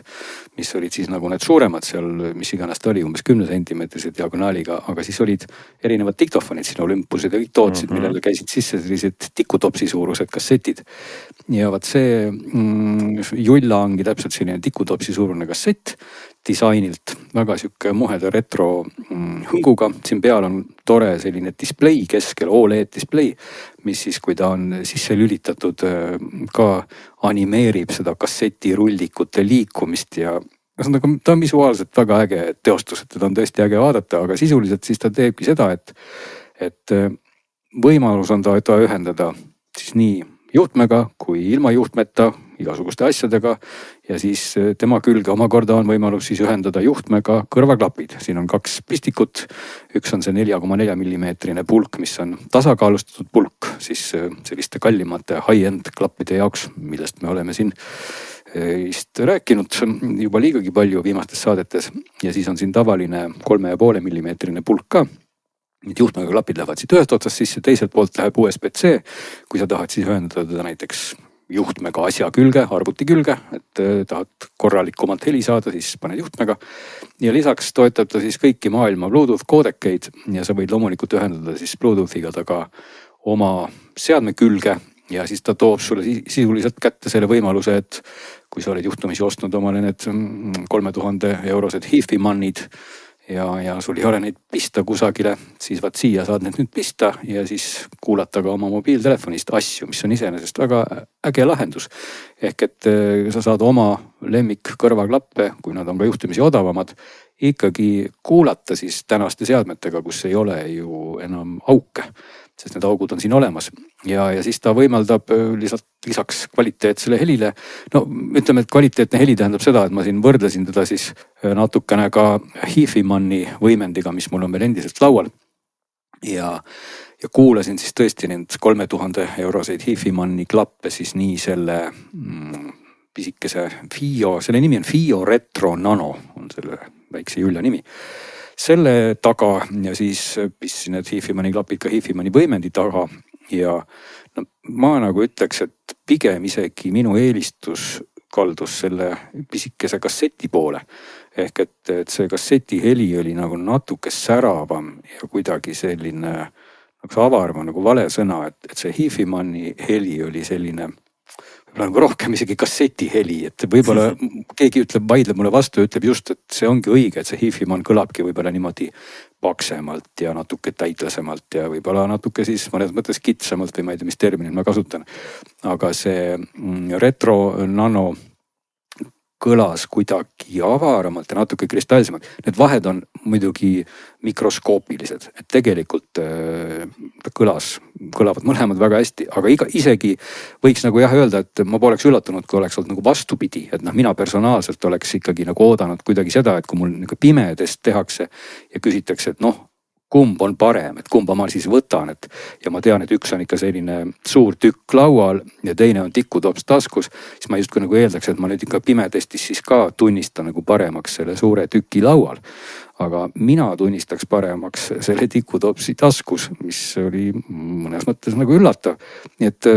S4: mis olid siis nagu need suuremad seal, mis iganes ta oli, umbes 10 sentimeetrise diagonaaliga, aga siis olid erinevad diktofonid, siin Olympused ja kõik tootsid, millele käisid sisse sellised tikutopsi suurused kassetid. Ja vaat see Julla ongi täpselt selline tikutopsi suurune kassett. disainilt, väga sihuke muheda retro hõnguga. siin peal on tore selline display keskel, OLED display, mis siis, kui ta on sisse lülitatud, ka animeerib seda kassetirullikute liikumist ja ühesõnaga ta on visuaalselt väga äge teostus, et teda on tõesti äge vaadata, aga sisuliselt siis ta teebki seda, et võimalus on ta ühendada siis nii juhtmega kui ilma juhtmeta, igasuguste asjadega ja siis tema külge omakorda on võimalus siis ühendada juhtmega kõrvaklapid. siin on 2 pistikut, üks on see 4,4 millimeetrine pulk, mis on tasakaalustatud pulk siis selliste kallimate high-end klappide jaoks, millest me oleme siin vist rääkinud juba liigagi palju viimastes saadetes ja siis on siin tavaline 3,5 millimeetrine pulk ka. Need juhtmega klapid lähevad siit ühest otsast sisse, teiselt poolt läheb USB-C. Kui sa tahad siis ühendada teda näiteks juhtmega asja külge, arvuti külge, et tahad korralikumalt heli saada, siis paned juhtmega. Ja lisaks toetab ta siis kõiki maailma Bluetooth koodekeid ja sa võid loomulikult ühendada siis Bluetoothiga ta ka oma seadme külge ja siis ta toob sulle sisuliselt kätte selle võimaluse, et kui sa oled juhtumisi ostnud omale need 3000 eurosed HiFi-mannid ja sul ei ole neid pista kusagile, siis vaat siia saad need nüüd pista ja siis kuulata ka oma mobiiltelefonist asju, mis on iseenesest väga äge lahendus. Ehk et sa saad oma lemmik kõrvaklappe, kui nad on ka juhtumisi odavamad, ikkagi kuulata siis tänaste seadmetega, kus ei ole ju enam auke, sest need augud on siin olemas ja siis ta võimaldab lisaks kvaliteetsele helile. No ütleme, et kvaliteetne heli tähendab seda, et ma siin võrdlesin teda siis natukene ka HiFi-manni võimendiga, mis mul on veel endiselt laual. Ja kuulasin siis tõesti neid 3000 euroseid HiFi-manni klappe siis nii selle pisikese FiiO, selle nimi on FiiO Retro Nano, on selle väikse Julja nimi. Selle taga ja siis pistsin need HiFi-manni klapid ka HiFi-manni võimendi taga ja no, ma nagu ütleks, et pigem isegi minu eelistus kaldus selle pisikese kasseti poole. Ehk et see kasseti heli oli nagu natuke säravam ja kuidagi selline nagu avarma, nagu vale sõna, et see HiFi-manni heli oli selline nagu rohkem isegi kasseti heli, et võib-olla keegi vaidleb mulle vastu ja ütleb just, et see ongi õige, et see HiFi-mann kõlabki võib-olla niimoodi paksemalt ja natuke täitlasemalt ja võib-olla natuke siis mõnes mõttes kitsamalt või ma ei tea, mis terminit ma kasutan. Aga see Retro Nano kõlas kuidagi avaramalt ja natuke kristalsemalt. Need vahed on muidugi mikroskoopilised, et tegelikult kõlavad mõlemad väga hästi, aga isegi võiks nagu jah öelda, et ma poleks üllatunud, kui oleks olnud nagu vastupidi, et mina personaalselt oleks ikkagi nagu oodanud kuidagi seda, et kui mul nagu pimedest tehakse ja küsitakse, et kumb on parem, et kumba ma siis võtan, ja ma tean, et üks on ikka selline suur tükk laual ja teine on tikutops taskus, siis ma justkui nagu eeldaks, et ma nüüd ikka pimedestis siis ka tunnistan nagu paremaks selle suure tüki laual. Aga mina tunnistaks paremaks selle tikutopsi taskus, mis oli mõnes mõttes nagu üllatav. Nii et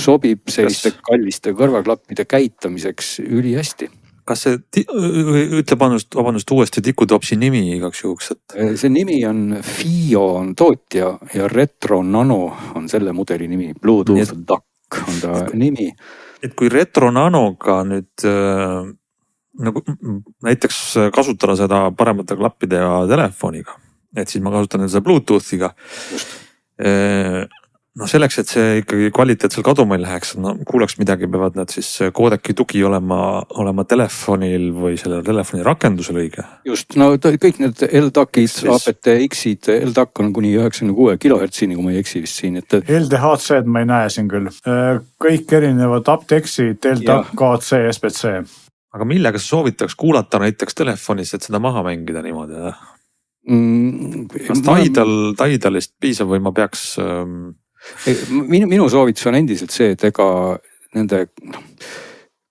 S4: sobib selliste kalliste kõrvaklappide käitamiseks üli hästi.
S2: Kas see, ütle vabandust uuesti tikutopsi nimi igaks juhuks, et?
S4: See nimi on FiiO on tootja ja Retro Nano on selle mudeli nimi. Bluetooth DAC on ta nimi.
S2: Et kui Retro Nanoga nüüd nagu näiteks kasutada seda paremate klappide ja telefoniga, et siis ma kasutan seda Bluetoothiga. Selleks, et see ikkagi kvaliteetsel kaduma ei läheks, kuulaks midagi, peavad nad siis koodeki tugi olema telefonil või selle telefoni rakendusel õige?
S4: Just, kõik need LDAC-id, APTX-id, LDAC on kuni 96 kHz-ini, kui ma ei eksi vist siin.
S3: LDHC-d ma ei näe siin küll. Kõik erinevad APTX-id, LDAC, KC, SPC.
S2: Aga millega sa soovitaks kuulata näiteks telefonis, et seda maha mängida niimoodi? Kas Tidalist piisab või ma peaks...
S4: Minu soovitus on endiselt see, et ega nende,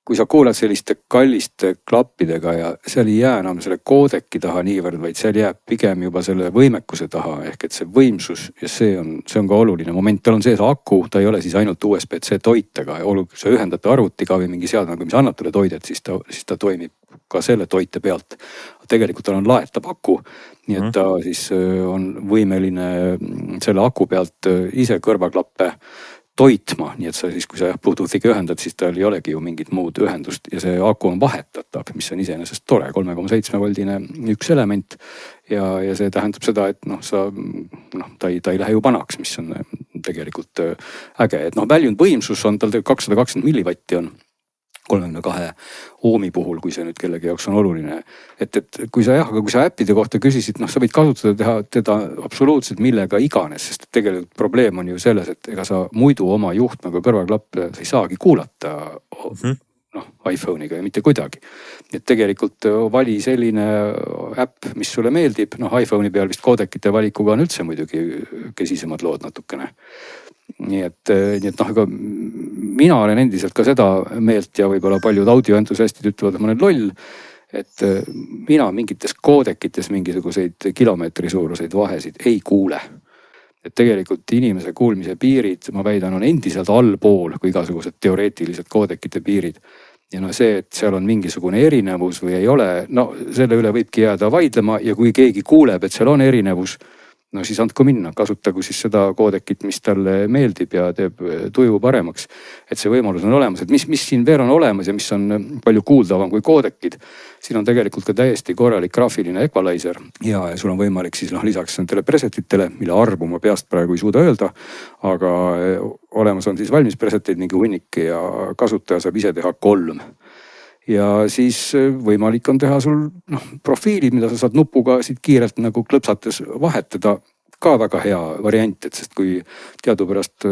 S4: kui sa kuulad selliste kalliste klappidega ja seal ei jää enam selle koodeki taha niivõrd, vaid seal jääb pigem juba selle võimekuse taha, ehk et see võimsus ja see on ka oluline moment. Tal on sees aku, ta ei ole siis ainult USB-C toitega ja kui sa ühendate arvutiga või mingi seadmega, mis annab talle toidet, siis ta toimib ka selle toite pealt. Tegelikult tal on laetav aku, nii et ta siis on võimeline selle aku pealt ise kõrvaklappe toitma, nii et sa siis, kui sa Bluetoothiga ühendad, siis tal ei olegi ju mingit muud ühendust ja see aku on vahetatav, mis on iseenesest tore, 3,7 voldine üks element. Ja see tähendab seda, et ta ei lähe ju vanaks, mis on tegelikult äge, et väljund võimsus on tal 220 millivatti on 32 oomi puhul, kui see nüüd kellegi jaoks on oluline. Et kui sa äppide kohta küsisid, sa võid kasutada teda absoluutselt millega iganes, sest tegelikult probleem on ju selles, et ega sa muidu oma juhtmega kõrvaklappe sa ei saagi kuulata iPhone'iga ja mitte kuidagi. Et tegelikult vali selline äpp, mis sulle meeldib, iPhone'i peal vist koodekite valikuga on üldse muidugi kesisemad lood natukene. Nii et aga mina olen endiselt ka seda meelt ja võib-olla paljud audioentusiastid ütlevad, et ma olen loll, et mina mingites koodekites mingisuguseid kilomeetri suuruseid vahesid ei kuule. Et tegelikult inimese kuulmise piirid, ma väidan, on endiselt allpool kui igasugused teoreetilised koodekite piirid. Ja see, et seal on mingisugune erinevus või ei ole, selle üle võibki jääda vaidlema ja kui keegi kuuleb, et seal on erinevus, siis andku minna, kasutagu siis seda koodekit, mis talle meeldib ja teeb tuju paremaks. Et see võimalus on olemas, et mis siin veel on olemas ja mis on palju kuuldavam kui koodekid. Siin on tegelikult ka täiesti korralik graafiline equalizer ja sul on võimalik siis lisaks nendele presetitele, mille arvu ma peast praegu ei suuda öelda, aga olemas on siis valmis presetid mingi hunnik ja kasutaja saab ise teha 3. Ja siis võimalik on teha sul profiilid, mida sa saad nupuga siit kiirelt nagu klõpsates vahetada. Ka väga hea variant, et sest kui teadupärast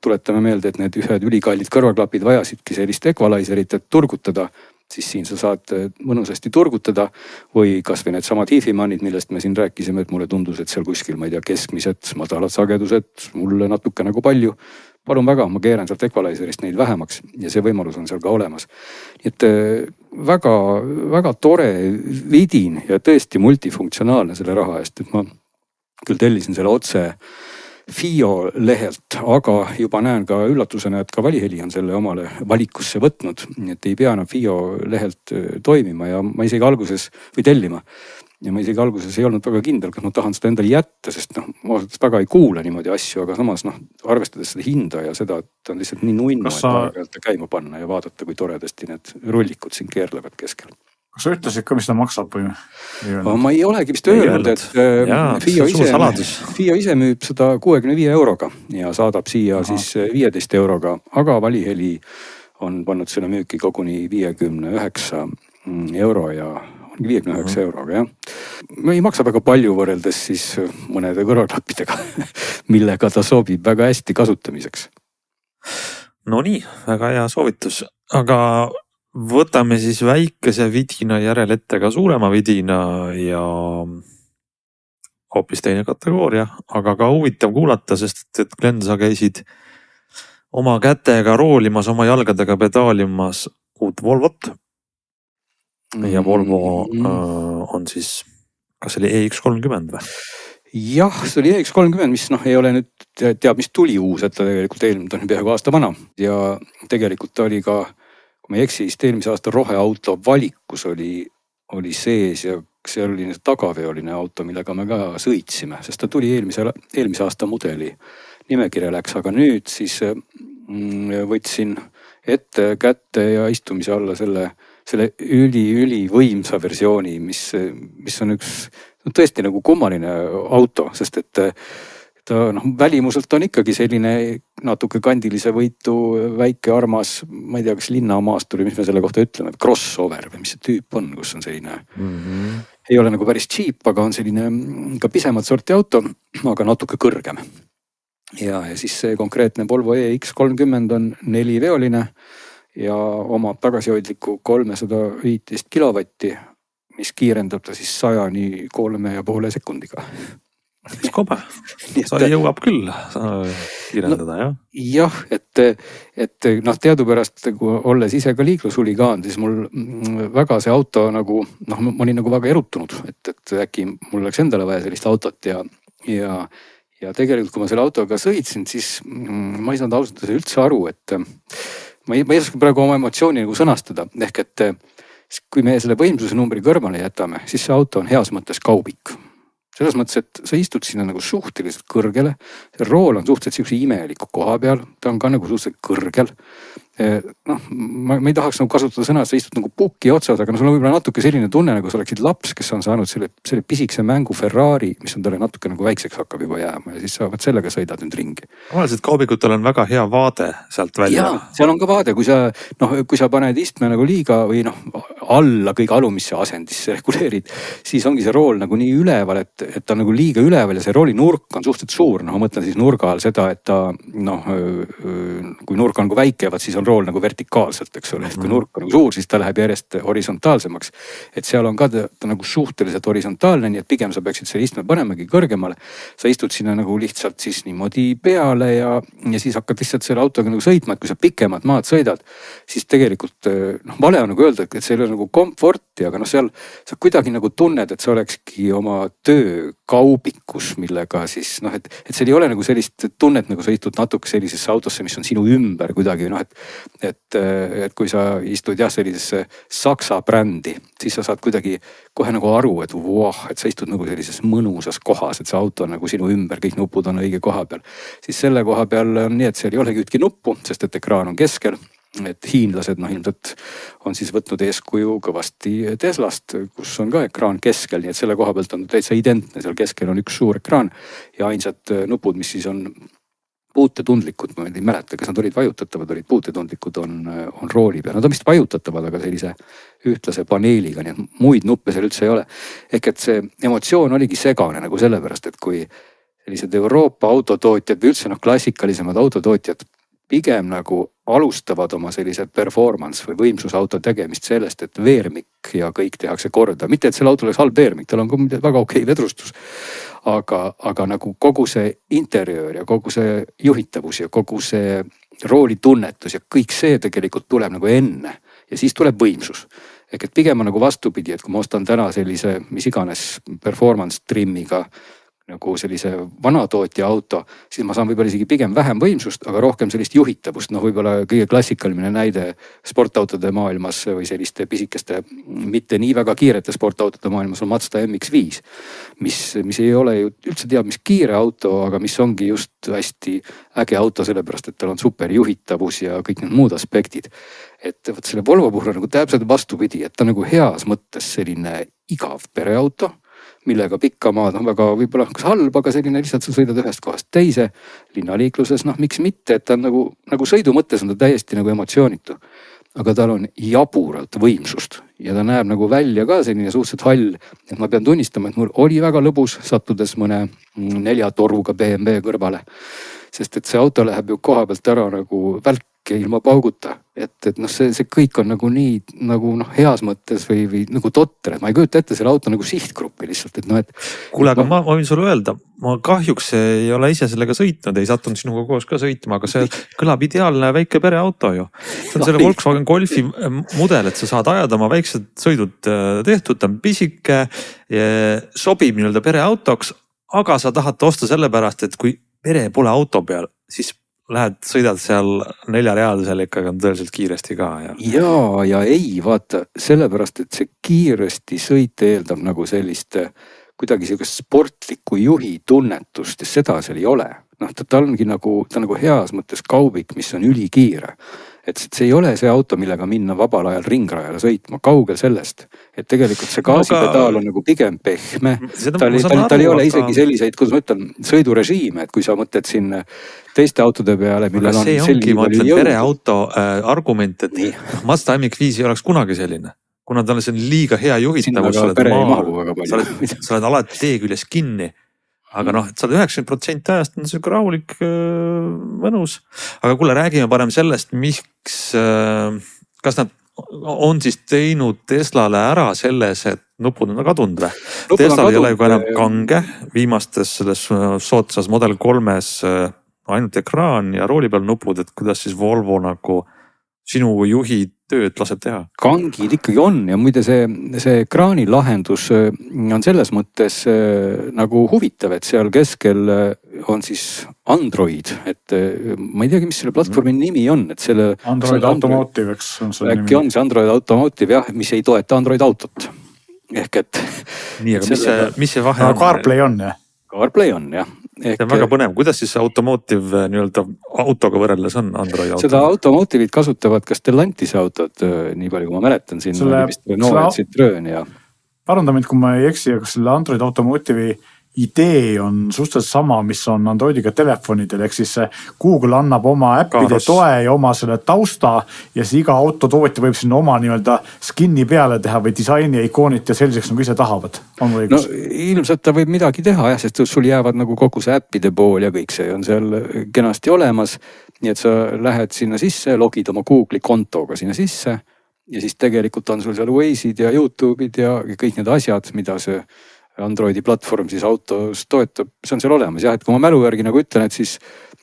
S4: tuletame meelde, et need ühed ülikallid kõrvaklapid vajasidki sellist equalizerit, et turgutada, siis siin sa saad mõnusasti turgutada või kasvõi need samad HiFi-mannid, millest me siin rääkisime, et mulle tundus, et seal kuskil, ma ei tea, keskmised, madalad sagedused, mulle natuke nagu palju. Palun väga, ma keeran sealt equalizerist neid vähemaks ja see võimalus on seal ka olemas. Nii et väga, väga tore vidin ja tõesti multifunktsionaalne selle raha eest, et ma küll tellisin selle otse FIO lehelt, aga juba näen ka üllatusena, et ka Valiheli on selle omale valikusse võtnud, nii et ei pea enam FIO lehelt toimima ja ma isegi alguses või tellima. Ja ma isegi alguses ei olnud väga kindel, kas ma tahan seda endale jätta, sest ma väga ei kuule niimoodi asju, aga samas arvestades seda hinda ja seda, et on lihtsalt nii nunnu, et aeg-ajalt käima panna ja vaadata, kui toredasti need rullikud siin keerlevad keskel.
S3: Kas sa ütlesid ka, mis ta maksab või?
S4: Ma ei olegi vist öelnud, et FIO ise müüb seda 65 euroga ja saadab siia siis 15 euroga, aga Valiheli on pannud selle müüki koguni 59 euro ja 59 euroga, jah. Ma ei maksa väga palju võrreldes siis mõnede kõrvaklappidega, millega ta sobib väga hästi kasutamiseks.
S2: No nii, väga hea soovitus, aga võtame siis väikese vidina järel ette ka suurema vidina ja hoopis teine kategooria, aga ka huvitav kuulata, sest et Glen, sa käisid oma kätega roolimas, oma jalgadega pedaalimas uut Volvot. Ja Volvo on siis, kas oli EX30 või?
S4: Jah, see oli EX30, mis ei ole nüüd teab, mis tuli uus, et ta tegelikult eelmine on peaaegu aasta vana. Ja tegelikult ta oli ka, kui ma ei eksi, eelmise aasta roheauto valikus oli sees ja see oli tagaveoline auto, millega me ka sõitsime, sest ta tuli eelmise aasta mudeli nimekirja läks, aga nüüd siis võtsin ette kätte ja istumise alla selle üli võimsa versiooni, mis on üks tõesti nagu kummaline auto, sest et ta välimuselt on ikkagi selline natuke kandilise võitu väike armas, ma ei tea, kas linnamaastur või mis me selle kohta ütleme, crossover või mis see tüüp on, kus on selline ei ole nagu päris cheap, aga on selline ka pisemat sorti auto, aga natuke kõrgem. Ja siis see konkreetne Volvo EX30 on 4-veoline ja omab tagasihoidlikku 315 kilovatti, mis kiirendab ta siis 100-ni 3,5 sekundiga.
S2: Mis kobe, sa jõuab küll kiirendada, jah?
S4: Jah, et teadupärast, kui olles ise ka liiklushuligaan, siis mul väga see auto nagu, ma olin nagu väga erutunud, et äkki mul oleks endale vaja sellist autot ja tegelikult, kui ma selle autoga sõitsin, siis ma ei saanud ausalt üldse aru, et ma ei oska praegu oma emotsiooni nagu sõnastada. Ehk et kui me selle võimsuse numbri kõrvale jätame, siis see auto on heas mõttes kaubik. selles mõttes, et sa istud sinna nagu suhteliselt kõrgele. See rool on suhteliselt siukse imeliku koha peal, ta on ka nagu suhteliselt kõrgel. Noh, ma ei tahaks nagu kasutada sõna, et sa istud nagu puki otsas, aga no sul on võib-olla natuke selline tunne, nagu sa oleksid laps, kes on saanud selle pisikese mängu Ferrari, mis on talle natuke nagu väikseks hakkab juba jääma ja siis sa sellega sõidad nüüd ringi.
S2: Tavaliselt kaubikutel on väga hea vaade sealt välja.
S4: Ja, seal on ka vaade, kui sa paned istme nagu liiga või alla kõige alumisse asendisse reguleerid, siis ongi see rool nagu nii üleval, et ta on nagu liiga üleval ja see rooli nurk on suhteliselt suur. Ma mõtlen siis nurga all seda, et ta kui nurk on nagu väike, siis on rool nagu vertikaalselt, eks ole, et kui nurk on nagu suur, siis ta läheb järjest horisontaalsemaks. Et seal on ka ta nagu suhteliselt horisontaalne, nii et pigem sa peaksid selle istme panemagi kõrgemale. Sa istud sinna nagu lihtsalt siis niimoodi peale ja siis hakkad lihtsalt selle autoga nagu sõitma, et kui sa pikemat maad sõidad, siis tegelikult vale on nagu öelda, et see ei ole nagu komforti, aga seal sa kuidagi nagu tunned, et sa olekski oma töö kaubikus, millega siis et seal ei ole nagu sellist tunnet, nagu sa istud natuke sellisesse autosse, mis on sinu ümber kuidagi et kui sa istud sellisesse Saksa brändi, siis sa saad kuidagi kohe nagu aru, et sa istud nagu sellises mõnusas kohas, et see auto on nagu sinu ümber, kõik nupud on õige koha peal. Siis selle koha peal on nii, et seal ei olegi ühtki nuppu, sest et ekraan on keskel. Et hiinlased ilmselt on siis võtnud eeskuju kõvasti Teslast, kus on ka ekraan keskel, nii et selle koha pealt on täitsa identne, seal keskel on üks suur ekraan ja ainsad nupud, mis siis on puutetundlikud, ma ei mäleta, kas nad olid vajutatavad, olid puutetundlikud, on rooli peal. Nad on vist vajutatavad, aga sellise ühtlase paneeliga, nii et muid nuppe seal üldse ei ole. Ehk et see emotsioon oligi segane nagu sellepärast, et kui sellised Euroopa autotootjad või üldse klassikalisemad autotootjad pigem nagu alustavad oma sellise performance või võimsusauto tegemist sellest, et veermik ja kõik tehakse korda. Mitte, et selle auto oleks halb veermik, tal on ka väga okei vedrustus. Aga nagu kogu see interjöör ja kogu see juhitavus ja kogu see roolitunnetus ja kõik see tegelikult tuleb nagu enne ja siis tuleb võimsus. Ehk et pigem on nagu vastupidi, et kui ma ostan täna sellise mis iganes performance trimmiga nagu sellise vanatootja auto, siis ma saan võib-olla isegi pigem vähem võimsust, aga rohkem sellist juhitavust. Võib-olla kõige klassikaline näide sportautode maailmas või selliste pisikeste, mitte nii väga kiirete sportautode maailmas on Mazda MX-5, mis ei ole ju üldse teab, mis kiire auto, aga mis ongi just hästi äge auto, sellepärast, et tal on super juhitavus ja kõik need muud aspektid. Et võt selle Volvo puhul nagu täpselt vastupidi, et ta nagu heas mõttes selline igav pereauto, millega pikka maad on väga võib-olla kas halb, aga selline lihtsalt sa sõidad ühest kohast teise linnaliikluses, miks mitte, et ta on nagu sõidu mõttes on ta täiesti nagu emotsioonitu. Aga tal on jaburalt võimsust ja ta näeb nagu välja ka selline suhteliselt hall, et ma pean tunnistama, et mul oli väga lõbus sattudes mõne 4 toruga BMW kõrvale. Sest et see auto läheb ju koha pealt ära nagu välk ilma pauguta, et see kõik on nagu nii nagu heas mõttes või nagu totter, et ma ei kujuta ette selle auto nagu sihtgruppi lihtsalt, et
S2: Kuule, aga ma võin sulle öelda, ma kahjuks ei ole ise sellega sõitnud, ei sattunud sinuga koos ka sõitma, aga see kõlab ideaalne väike pereauto ju. See on selle Volkswagen Golfi mudel, et sa saad ajada oma väiksed sõidud tehtud, ta on pisike, sobib nii-öelda pereautoks, aga sa tahad osta sellepärast, et kui pere pole auto peal, siis sõidad seal 4-realisel ikkagi on tõeliselt kiiresti ka.
S4: Ja ei, vaata, sellepärast, et see kiiresti sõit eeldab nagu sellist kuidagi sellist sportlikku juhi tunnetust ja seda seal ei ole. Ta ongi nagu heas mõttes kaubik, mis on ülikiire. Et see ei ole see auto, millega minna vabal ajal ringrajale sõitma, kaugel sellest. Et tegelikult see gaasipedaal on nagu pigem pehme. Tal ei ole isegi selliseid, kuidas ma ütlen, sõidurežiime, et kui sa mõtled siin teiste autode peale, millel on
S2: see ongi, ma ütlen, pereauto argument, et Mazda MX-5 ei oleks kunagi selline. Kuna tal on liiga hea juhitavus, sa oled alati tee küljes kinni. Aga et sa oled 90% ajast on see rahulik, mõnus. Aga kuule, räägime parem sellest, kas nad on siis teinud Teslale ära selles, et nupud on kadunud või? Teslal ei ole ju enam kange, viimastes selles soodsas Model 3-s ainult ekraan ja rooli peal nupud, et kuidas siis Volvo nagu sinu juhi tööd laseb teha?
S4: Kangid ikkagi on ja muide see ekraani lahendus on selles mõttes nagu huvitav, et seal keskel on siis Android, et ma ei teagi, mis selle platvormi nimi on, et selle
S3: Android Automotive, eks on selle
S4: nimi. Äkki on see Android Automotive jah, mis ei toeta Android autot. ehk et.
S2: nii, aga mis see vahe on?
S3: CarPlay on jah?
S4: CarPlay on jah.
S2: See on väga põnev, kuidas siis automotive nii-öelda autoga võrreldes on Android auto?
S4: Seda automotive'id kasutavad ka Stellantise autod, nii palju kui ma mäletan siin. Citroen ja.
S3: Paranda mind, kui ma ei eksi, aga selle Android automotive'i idee on suhteliselt sama, mis on Androidiga telefonidel, ehk siis Google annab oma äppide toe ja oma selle tausta ja siis iga autotootja võib sinna oma nii-öelda skin'i peale teha või disaini ja ikoonid ja selliseks nagu ise tahavad. On või õigus?
S4: No ilmselt ta võib midagi teha jah, sest sul jäävad nagu kogu see äppide pool ja kõik see on seal kenasti olemas. Nii et sa lähed sinna sisse, logid oma Google'i kontoga sinna sisse ja siis tegelikult on sul seal Waze'id ja YouTube'id ja kõik need asjad, mida see Androidi platvorm siis autos toetab, see on seal olemas jah, et kui ma mälu järgi nagu ütlen, et siis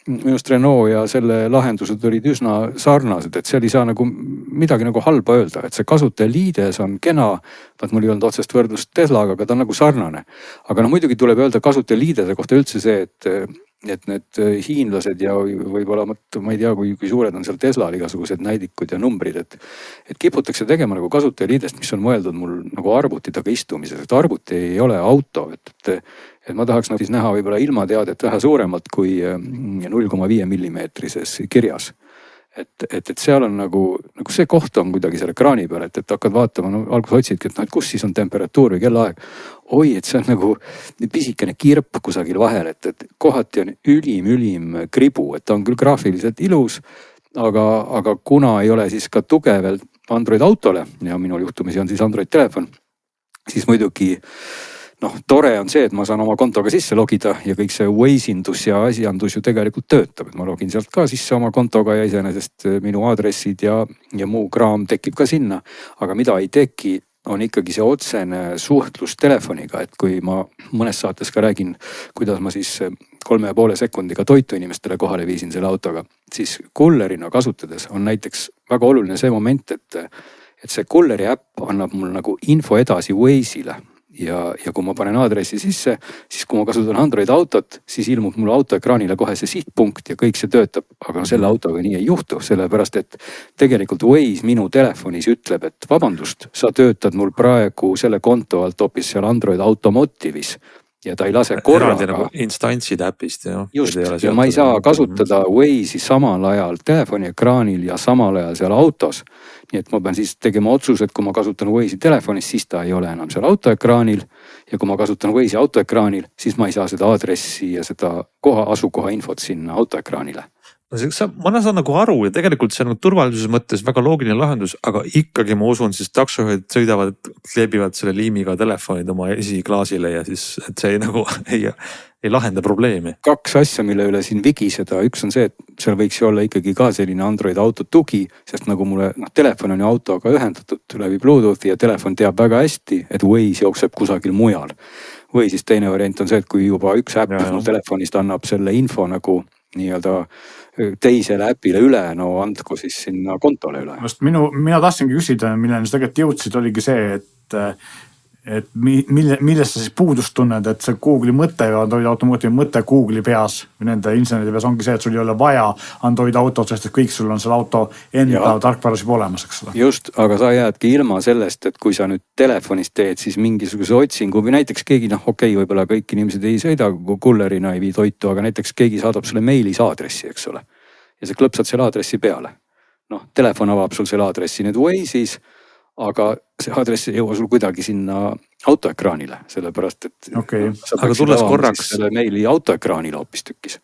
S4: minust Renault ja selle lahendused olid üsna sarnased, et seal ei saa nagu midagi nagu halba öelda, et see kasutajaliides on kena, vaat mul ei olnud otsest võrdlust Teslaga, aga ta on nagu sarnane. Aga no muidugi tuleb öelda kasutajaliidese kohta üldse see, et need hiinlased ja võib-olla ma ei tea, kui suured on seal Teslal igasugused näidikud ja numbrid, et kiputakse tegema nagu kasutajaliidest, mis on mõeldud mul nagu arvuti taga istumises, et arvuti ei ole auto, et ma tahaks nagu siis näha võib-olla ilmateadet vähe suuremalt kui 0,5 millimeetrises kirjas. Et seal on nagu see koht on kuidagi selle ekraani peal, et hakkad vaatama, no alguses otsidki, et kus siis on temperatuur või kellaaeg. Oi, et see on nagu pisikene kirp kusagil vahel, et kohati on ülim kribu, et ta on küll graafiliselt ilus, aga kuna ei ole siis ka tugevel Android autole ja minul juhtumisi on siis Android telefon, siis muidugi tore on see, et ma saan oma kontoga sisse logida ja kõik see Waze'indus ja asjandus ju tegelikult töötab, et ma login sealt ka sisse oma kontoga ja iseenesest minu aadressid ja muu kraam tekib ka sinna. Aga mida ei teki, on ikkagi see otsene suhtlus telefoniga, et kui ma mõnes saates ka räägin, kuidas ma siis 3,5 sekundiga toitu inimestele kohale viisin selle autoga, siis kullerina kasutades on näiteks väga oluline see moment, et see kulleri äpp annab mul nagu info edasi Waze'ile. Ja kui ma panen aadressi sisse, siis kui ma kasutan Android autot, siis ilmub mul autoekraanile kohe see sihtpunkt ja kõik see töötab. Aga selle autoga nii ei juhtu, sellepärast et tegelikult Waze minu telefonis ütleb, et vabandust, sa töötad mul praegu selle konto alt hoopis seal Android automotive'is. Ja ta ei lase korraga.
S2: Eraldi nagu instantsid äpist.
S4: Just, ja ma ei saa kasutada Waze'i samal ajal telefoni ekraanil ja samal ajal seal autos. Nii et ma pean siis tegema otsuse, et kui ma kasutan Waze'i telefonis, siis ta ei ole enam seal autoekraanil. Ja kui ma kasutan Waze'i autoekraanil, siis ma ei saa seda aadressi ja seda asukoha infot sinna autoekraanile.
S2: Ma saan nagu aru ja tegelikult see on turvalisuse mõttes väga loogiline lahendus, aga ikkagi ma usun, siis taksojuhid sõidavad, kleebivad selle liimiga telefonid oma esiklaasile ja siis, et see nagu ei lahenda probleemi.
S4: 2 asja, mille üle siin vigiseda. Üks on see, et seal võiks ju olla ikkagi ka selline Android auto tugi, sest nagu mulle telefon on ju autoga ühendatud läbi Bluetoothi ja telefon teab väga hästi, et Waze jookseb kusagil mujal. Või siis teine variant on see, et kui juba üks äpp mu telefonist annab selle info nagu nii-öelda teisele äpile üle, andku siis sinna kontole üle.
S3: Mina tahtsingi küsida, milleni sa tegelikult jõudsid, oligi see, et millest sa siis puudust tunned, et see Google'i mõte ja Android automotiivi mõte Google'i peas või nende inseneride peas ongi see, et sul ei ole vaja Android autot, sest et kõik sul on seal auto enda tarkvaras juba olemas, eks ole.
S4: Just, aga sa jäädki ilma sellest, et kui sa nüüd telefonis teed, siis mingisuguse otsingu või näiteks keegi, võib-olla kõik inimesed ei sõida kullerina ei vii toitu, aga näiteks keegi saadab sulle meilis aadressi, eks ole. Ja sa klõpsad selle aadressi peale. Telefon avab sul selle aadressi nüüd Waze'is, aga see aadress ei jõua sul kuidagi sinna autoekraanile, sellepärast et
S2: sa peaksid avama
S4: selle meili autoekraanile hoopis tükis.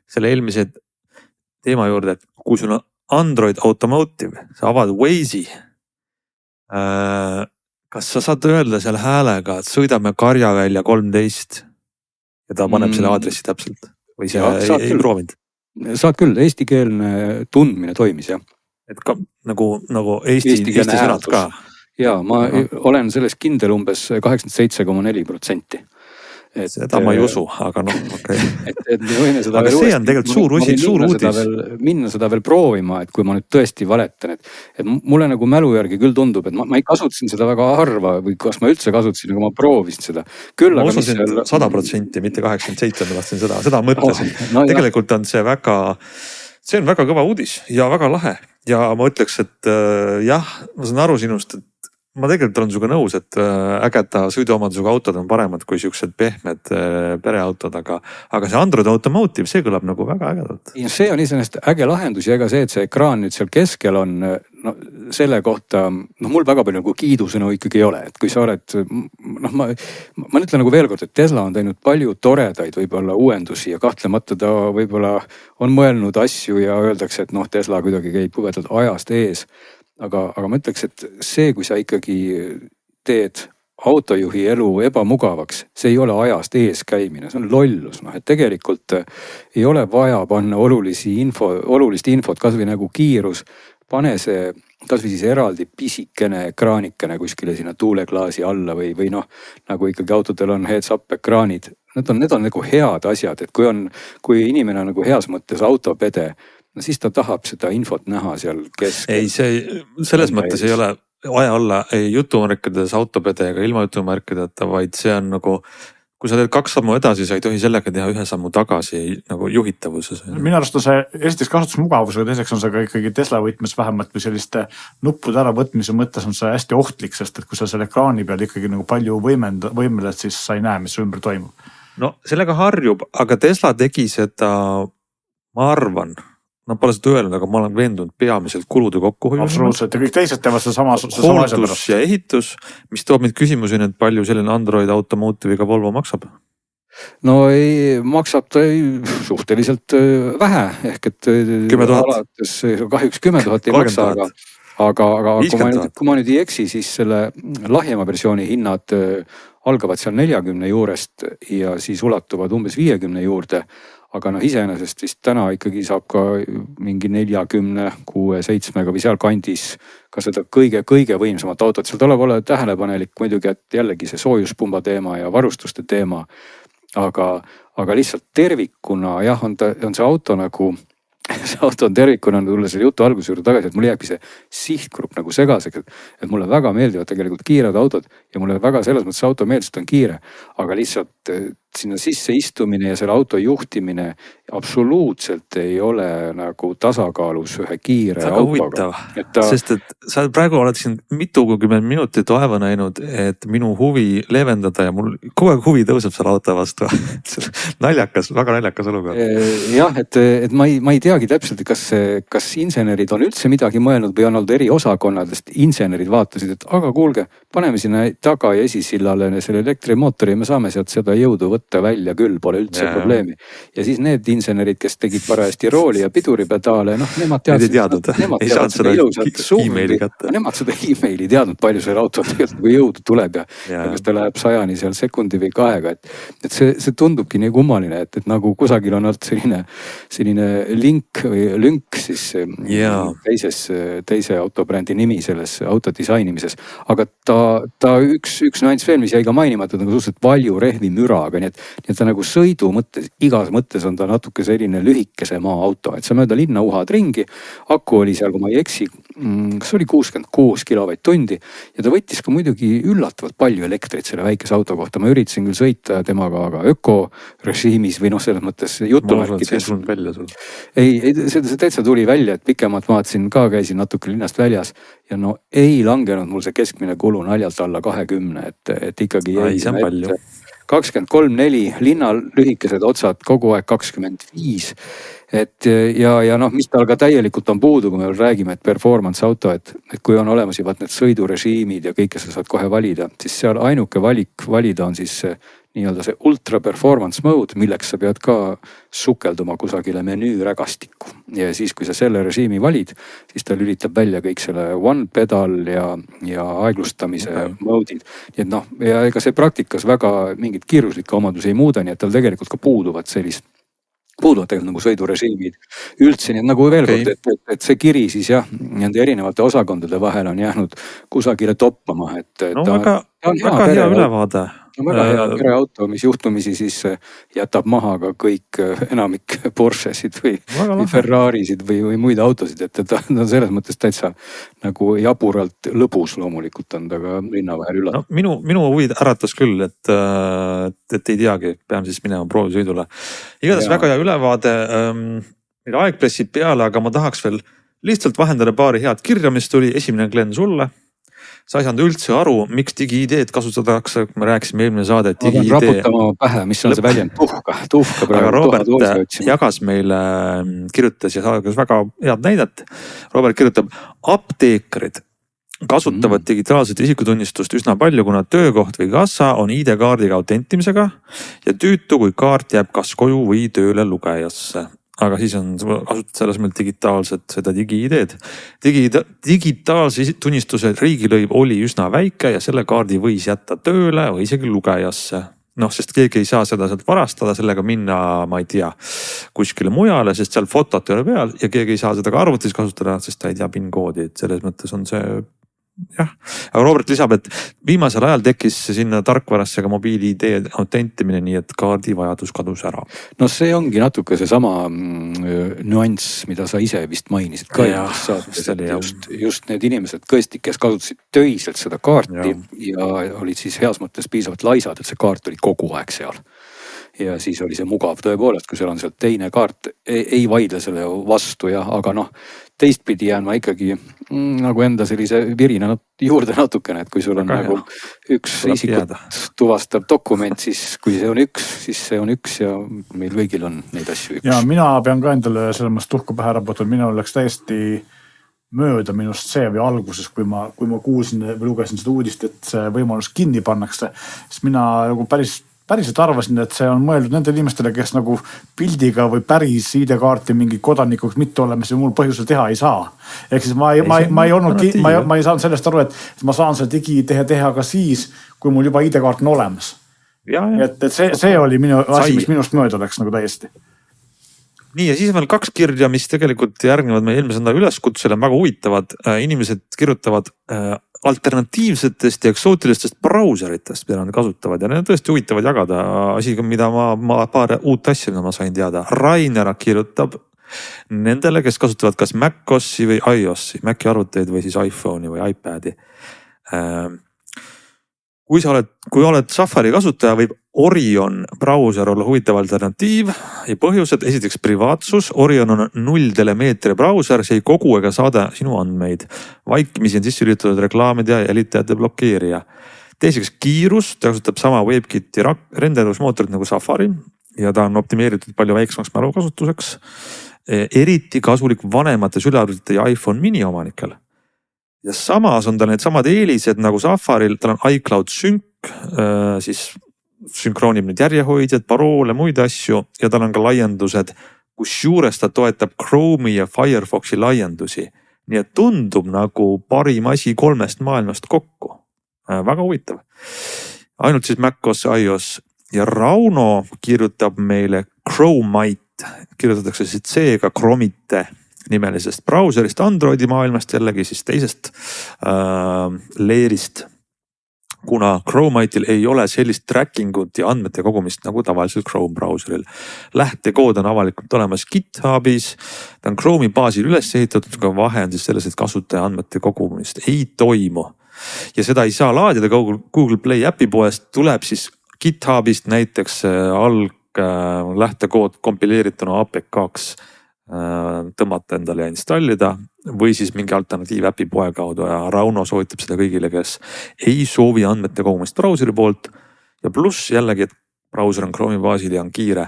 S2: Selle eelmise teema juurde, et kui sul on Android automotive, sa avad Waze'i, kas sa saad öelda selle häälega, et sõidame Karjavälja 13 ja ta paneb selle aadressi täpselt või see ei proovinud?
S4: Saad küll, eestikeelne tundmine toimis, jah.
S2: Et ka nagu Eesti sõnad ka.
S4: Jaa, ma olen selles kindel umbes 87,4%.
S2: Seda ma ei usu, aga okei.
S4: Aga
S2: see on tegelikult suur uudis.
S4: Minna seda veel proovima, et kui ma nüüd tõesti valetan, et mulle nagu mälu järgi küll tundub, et ma ei kasutasin seda väga harva või kas ma üldse kasutasin, aga ma proovisin seda.
S2: Ma ususin 100%, mitte 87%, ma tahtsin seda mõtlesin. Tegelikult on see on väga kõva uudis ja väga lahe. Ja ma ütleks, et jah, ma saan aru sinust, et ma tegelikult olen sinuga nõus, et ägeda sõiduomadusega autod on paremad kui siuksed pehmed pereautod, aga see Android Automotive, see kõlab nagu väga ägedalt.
S4: See on iseenesest äge lahendus ja ega see, et see ekraan nüüd seal keskel on, no selle kohta, mul väga palju nagu kiidusõnu ikkagi ei ole, et kui sa oled, ma ütlen nagu veel kord, et Tesla on teinud palju toredaid võib-olla uuendusi ja kahtlemata ta võib-olla on mõelnud asju ja öeldakse, et Tesla kuidagi käib kubedalt ajast ees. Aga ma ütleks, et see, kui sa ikkagi teed autojuhi elu ebamugavaks, see ei ole ajast ees käimine, see on lollus. Et tegelikult ei ole vaja panna olulist infot, kas või nagu kiirus, pane see kas või siis eraldi pisikene ekraanikene kuskile sinna tuuleklaasi alla või nagu ikkagi autodel on heads-up ekraanid. Need on nagu head asjad, et kui inimene on nagu heas mõttes autopede, no siis ta tahab seda infot näha seal keskel.
S2: Ei, selles mõttes ei ole vaja olla ei jutumärkides autopede ega ilma jutumärkideta, vaid see on nagu, kui sa teed 2 sammu edasi, sa ei tohi sellega teha 1 sammu tagasi nagu juhitavuses.
S3: Minu arust on see esiteks kasutusmugavus, aga teiseks on see ka ikkagi Tesla võtmes vähemalt või selliste nuppude äravõtmise mõttes on see hästi ohtlik, sest et kui sa selle ekraani peal ikkagi nagu palju võimeled, siis sa ei näe, mis ümber toimub.
S2: No sellega harjub, aga Tesla tegi seda, ma arvan, pole seda öelnud, aga ma olen veendunud peamiselt kulude kokkuhoiu.
S3: Absoluutselt ja kõik teised teevad seda sama
S2: hooldus ja ehitus, mis toob mind küsimusi, et palju selline Android Automotive'iga Volvo maksab?
S4: No ei, maksab ta suhteliselt vähe ehk et
S2: 10 000.
S4: Alates kahjuks 10 000 ei maksa, aga kui ma nüüd ei eksi, siis selle lahjema versiooni hinnad algavad seal 40 juurest ja siis ulatuvad umbes 50 juurde. Aga iseenesest vist täna ikkagi saab ka mingi 40, 6, 7 või seal kandis ka seda kõige võimsamat autot. Seal tuleb olla tähelepanelik muidugi, et jällegi see soojuspumba teema ja varustuste teema. Aga lihtsalt tervikuna jah, on see auto nagu, see auto on tervikuna tulla selle jutu alguse juurde tagasi, et mul jääbki see sihtgrupp nagu segaseks, et mulle väga meeldivad tegelikult kiired autod ja mulle väga selles mõttes auto meeldib, et on kiire, aga lihtsalt sinna sisse istumine ja selle auto juhtimine absoluutselt ei ole nagu tasakaalus ühe kiire autoga.
S2: Sest et sa praegu oled siin mitukümmend minutit vaeva näinud, et minu huvi leevendada ja mul kogu aeg huvi tõuseb selle auto vastu. Naljakas, väga naljakas olukord.
S4: Jah, et ma ei teagi täpselt, kas insenerid on üldse midagi mõelnud või on olnud eri osakonnadest. Insenerid vaatasid, et aga kuulge, paneme sinna taga ja esisillale selle elektrimootori ja me saame sealt seda jõudu võtta välja küll, pole üldse probleemi. Ja siis need insenerid, kes tegid parajasti rooli ja piduripedaale, nemad teadsid seda ilusat suumi. Nemad seda e-maili teadnud, palju selle auto tegelikult jõudu tuleb ja kas ta läheb 100 seal sekundi või 2. Et see tundubki nii kummaline, et nagu kusagil on olnud selline lünk siis teise autobrändi nimi selles auto disainimises. Aga ta üks nüanss veel, mis jäi ka mainimata, nagu suhteliselt palju rehvi müraga, nii et ta nagu sõidu mõttes, igas mõttes on ta natuke selline lühikese maa auto, et sa mööda linna uhad ringi, aku oli seal, kui ma ei eksi, kas oli 66 kilovatt-tundi ja ta võttis ka muidugi üllatavalt palju elektrit selle väikese auto kohta. Ma üritasin küll sõita temaga aga ökorežiimis või selles mõttes jutumärkides. Ei, see täitsa tuli välja, et pikemalt vaatasin ka, käisin natuke linnast väljas ja ei langenud mul see keskmine kulu naljalt alla 20, et ikkagi
S2: ei see on palju.
S4: 23,4 linnal lühikesed otsad kogu aeg 25. Ja mis tal ka täielikult on puudu, kui me räägime, et performance auto, et kui on olemas juba need sõidurežiimid ja kõike sa saad kohe valida, siis seal ainuke valik valida on siis nii-öelda see ultra performance mode, milleks sa pead ka sukelduma kusagile menüü rägastikku. Ja siis, kui sa selle režiimi valid, siis ta lülitab välja kõik selle one pedal ja aeglustamise mode'id. Nii et ja ega see praktikas väga mingit kiiruslikke omadusi ei muuda, nii et tal tegelikult ka puuduvad tegelikult nagu sõidurežiimid üldse, nii et nagu veel kord, et see kiri siis jah, nende erinevate osakondade vahel on jäänud kusagile toppama.
S2: Väga hea ülevaade.
S4: Väga hea pereauto, mis juhtumisi siis jätab maha ka kõik enamik Porschesid või Ferrarisid või muid autosid, et ta on selles mõttes täitsa nagu jaburalt lõbus loomulikult on ta ka linna vahel üllatud.
S2: Minu huvi äratas küll, et ei teagi, pean siis minema proovisõidule. Igatahes väga hea ülevaade, meil aeg pressid peale, aga ma tahaks veel lihtsalt vahendada paari head kirja, mis tuli. Esimene Glen sulle. sa ei saanud üldse aru, miks digi-ID-d kasutatakse, kui me rääkisime eelmine saade, et
S4: ma pean
S2: digi-ID.
S4: raputama pähe, mis on see väljend, tuhka
S2: aga Robert jagas meile, kirjutas ja saagas väga head näidet. Robert kirjutab, apteekrid kasutavad digitaalset isikutunnistust üsna palju, kuna töökoht või kassa on ID-kaardiga autentimisega ja tüütu, kui kaart jääb kas koju või tööle lugejasse. Aga siis on kasutad selles mõttes digitaalset seda digi-ID-d. Digitaalse tunnistuse riigilõiv oli üsna väike ja selle kaardi võis jätta tööle või isegi lugejasse. Sest keegi ei saa seda sealt varastada, sellega minna, ma ei tea, kuskile mujale, sest seal fotot ei ole peal ja keegi ei saa seda ka arvutis kasutada, sest ta ei tea PIN-koodi. Et selles mõttes on see, jah. Aga Robert lisab, et viimasel ajal tekkis sinna tarkvarasse ka mobiili-ID autentimine, nii et kaardi vajadus kadus ära.
S4: No see ongi natuke see sama nüanss, mida sa ise vist mainisid ka. Just need inimesed tõesti, kes kasutasid töiselt seda kaarti ja olid siis heas mõttes piisavalt laisad, et see kaart oli kogu aeg seal. Ja siis oli see mugav tõepoolest, kui seal on seal teine kaart, ei vaidle selle vastu aga teistpidi jään ma ikkagi nagu enda sellise virina juurde natukene, et kui sul on nagu üks isikut tuvastav dokument, siis kui see on üks, siis see on üks ja meil kõigil on neid asju üks.
S3: Ja mina pean ka endale selles mõttes tuhka pähe raputada, minul läks täiesti mööda minust see või alguses, kui ma kuulsin või lugesin seda uudist, et see võimalus kinni pannakse, siis mina nagu päriselt arvasin, et see on mõeldud nendele inimestele, kes nagu pildiga või päris ID-kaarti mingi kodanikuks mitte olemas ja mul põhjusel teha ei saa. Ehk siis ma ei saanud sellest aru, et ma saan selle digi-teha ka siis, kui mul juba ID-kaart on olemas. Et see oli minu asi, mis minust mööda läks nagu täiesti.
S2: Nii ja siis on veel 2 kirja, mis tegelikult järgnevad meie eelmise nädala üleskutsele, väga huvitavad. Inimesed kirjutavad alternatiivsetest ja eksootilistest brauseritest, mida nad kasutavad ja need tõesti huvitavad jagada asiga, mida ma paar uut asja, mida ma sain teada. Rainer kirjutab nendele, kes kasutavad kas MacOSi või iOSi, Maci arvuteid või siis iPhone'i või iPad'i. Kui oled Safari kasutaja, võib Orion brauser olla huvitav alternatiiv ja põhjused, esiteks privaatsus. Orion on 0 telemeetri brauser, see ei kogu ega saada sinu andmeid. Vaikimisi on sisse lülitatud reklaamide ja jälitajate blokeerija. Teiseks kiirus, ta kasutab sama WebKiti renderdusmootorit nagu Safari ja ta on optimeeritud palju väiksemaks mälukasutuseks. Eriti kasulik vanemate sülearvutite ja iPhone mini omanikel. Ja samas on tal need samad eelised nagu Safaril, tal on iCloud Sync, siis sünkroonib nüüd järjehoidjad, paroole, muid asju ja tal on ka laiendused, kus juures ta toetab Chrome'i ja Firefoxi laiendusi. Nii et tundub nagu parim asi 3 maailmast kokku. Väga huvitav. Ainult siis MacOS, iOS ja Rauno kirjutab meile Chromite, kirjutatakse siis C-ga Chromite nimelisest brauserist Androidi maailmast, jällegi siis teisest leerist, kuna Chromite'il ei ole sellist trackingut ja andmete kogumist nagu tavaliselt Chrome brauseril. Lähtekood on avalikult olemas GitHubis, ta on Chrome'i baasil üles ehitatud, aga vahe on siis selles, et kasutaja andmete kogumist ei toimu. Ja seda ei saa laadida Google Play äpi poest, tuleb siis GitHubist näiteks lähtekood kompileerituna APK-ks tõmmata endale ja installida või siis mingi alternatiiv äpi poe kaudu ja Rauno soovitab seda kõigile, kes ei soovi andmete kogumist brauseri poolt ja pluss jällegi, et brauser on Chrome'i baasil ja on kiire.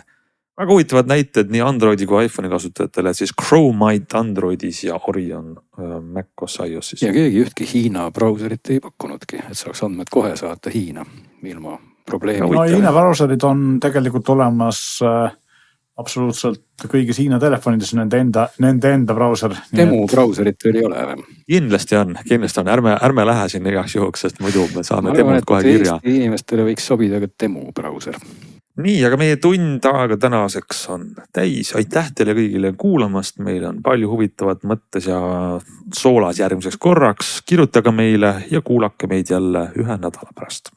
S2: Väga huvitavad näited nii Androidi kui iPhone'i kasutajatele, siis Chromite Androidis ja Orion MacOS iOSis.
S4: Ja keegi ühtki Hiina brauserit ei pakkunudki, et saaks andmed kohe saata Hiina ilma probleemi.
S3: No Hiina brauserid on tegelikult olemas absoluutselt kõigis Hiina telefonides nende enda brauser.
S4: Demo brauserit veel ei ole.
S2: Kindlasti on. Ärme lähe siin igaks juhuks, sest muidu me saame demot kohe kirja.
S4: Eesti inimestele võiks sobida ka demo brauser.
S2: Nii, aga meie tund aega tänaseks on täis. Aitäh teile kõigile kuulamast. Meil on palju huvitavat mõttes ja soolas järgmiseks korraks. Kirjutage meile ja kuulake meid jälle 1 nädala pärast.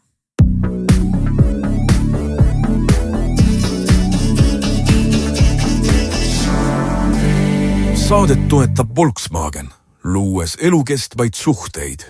S1: Saadet toetab Volkswagen, luues elukestvaid suhteid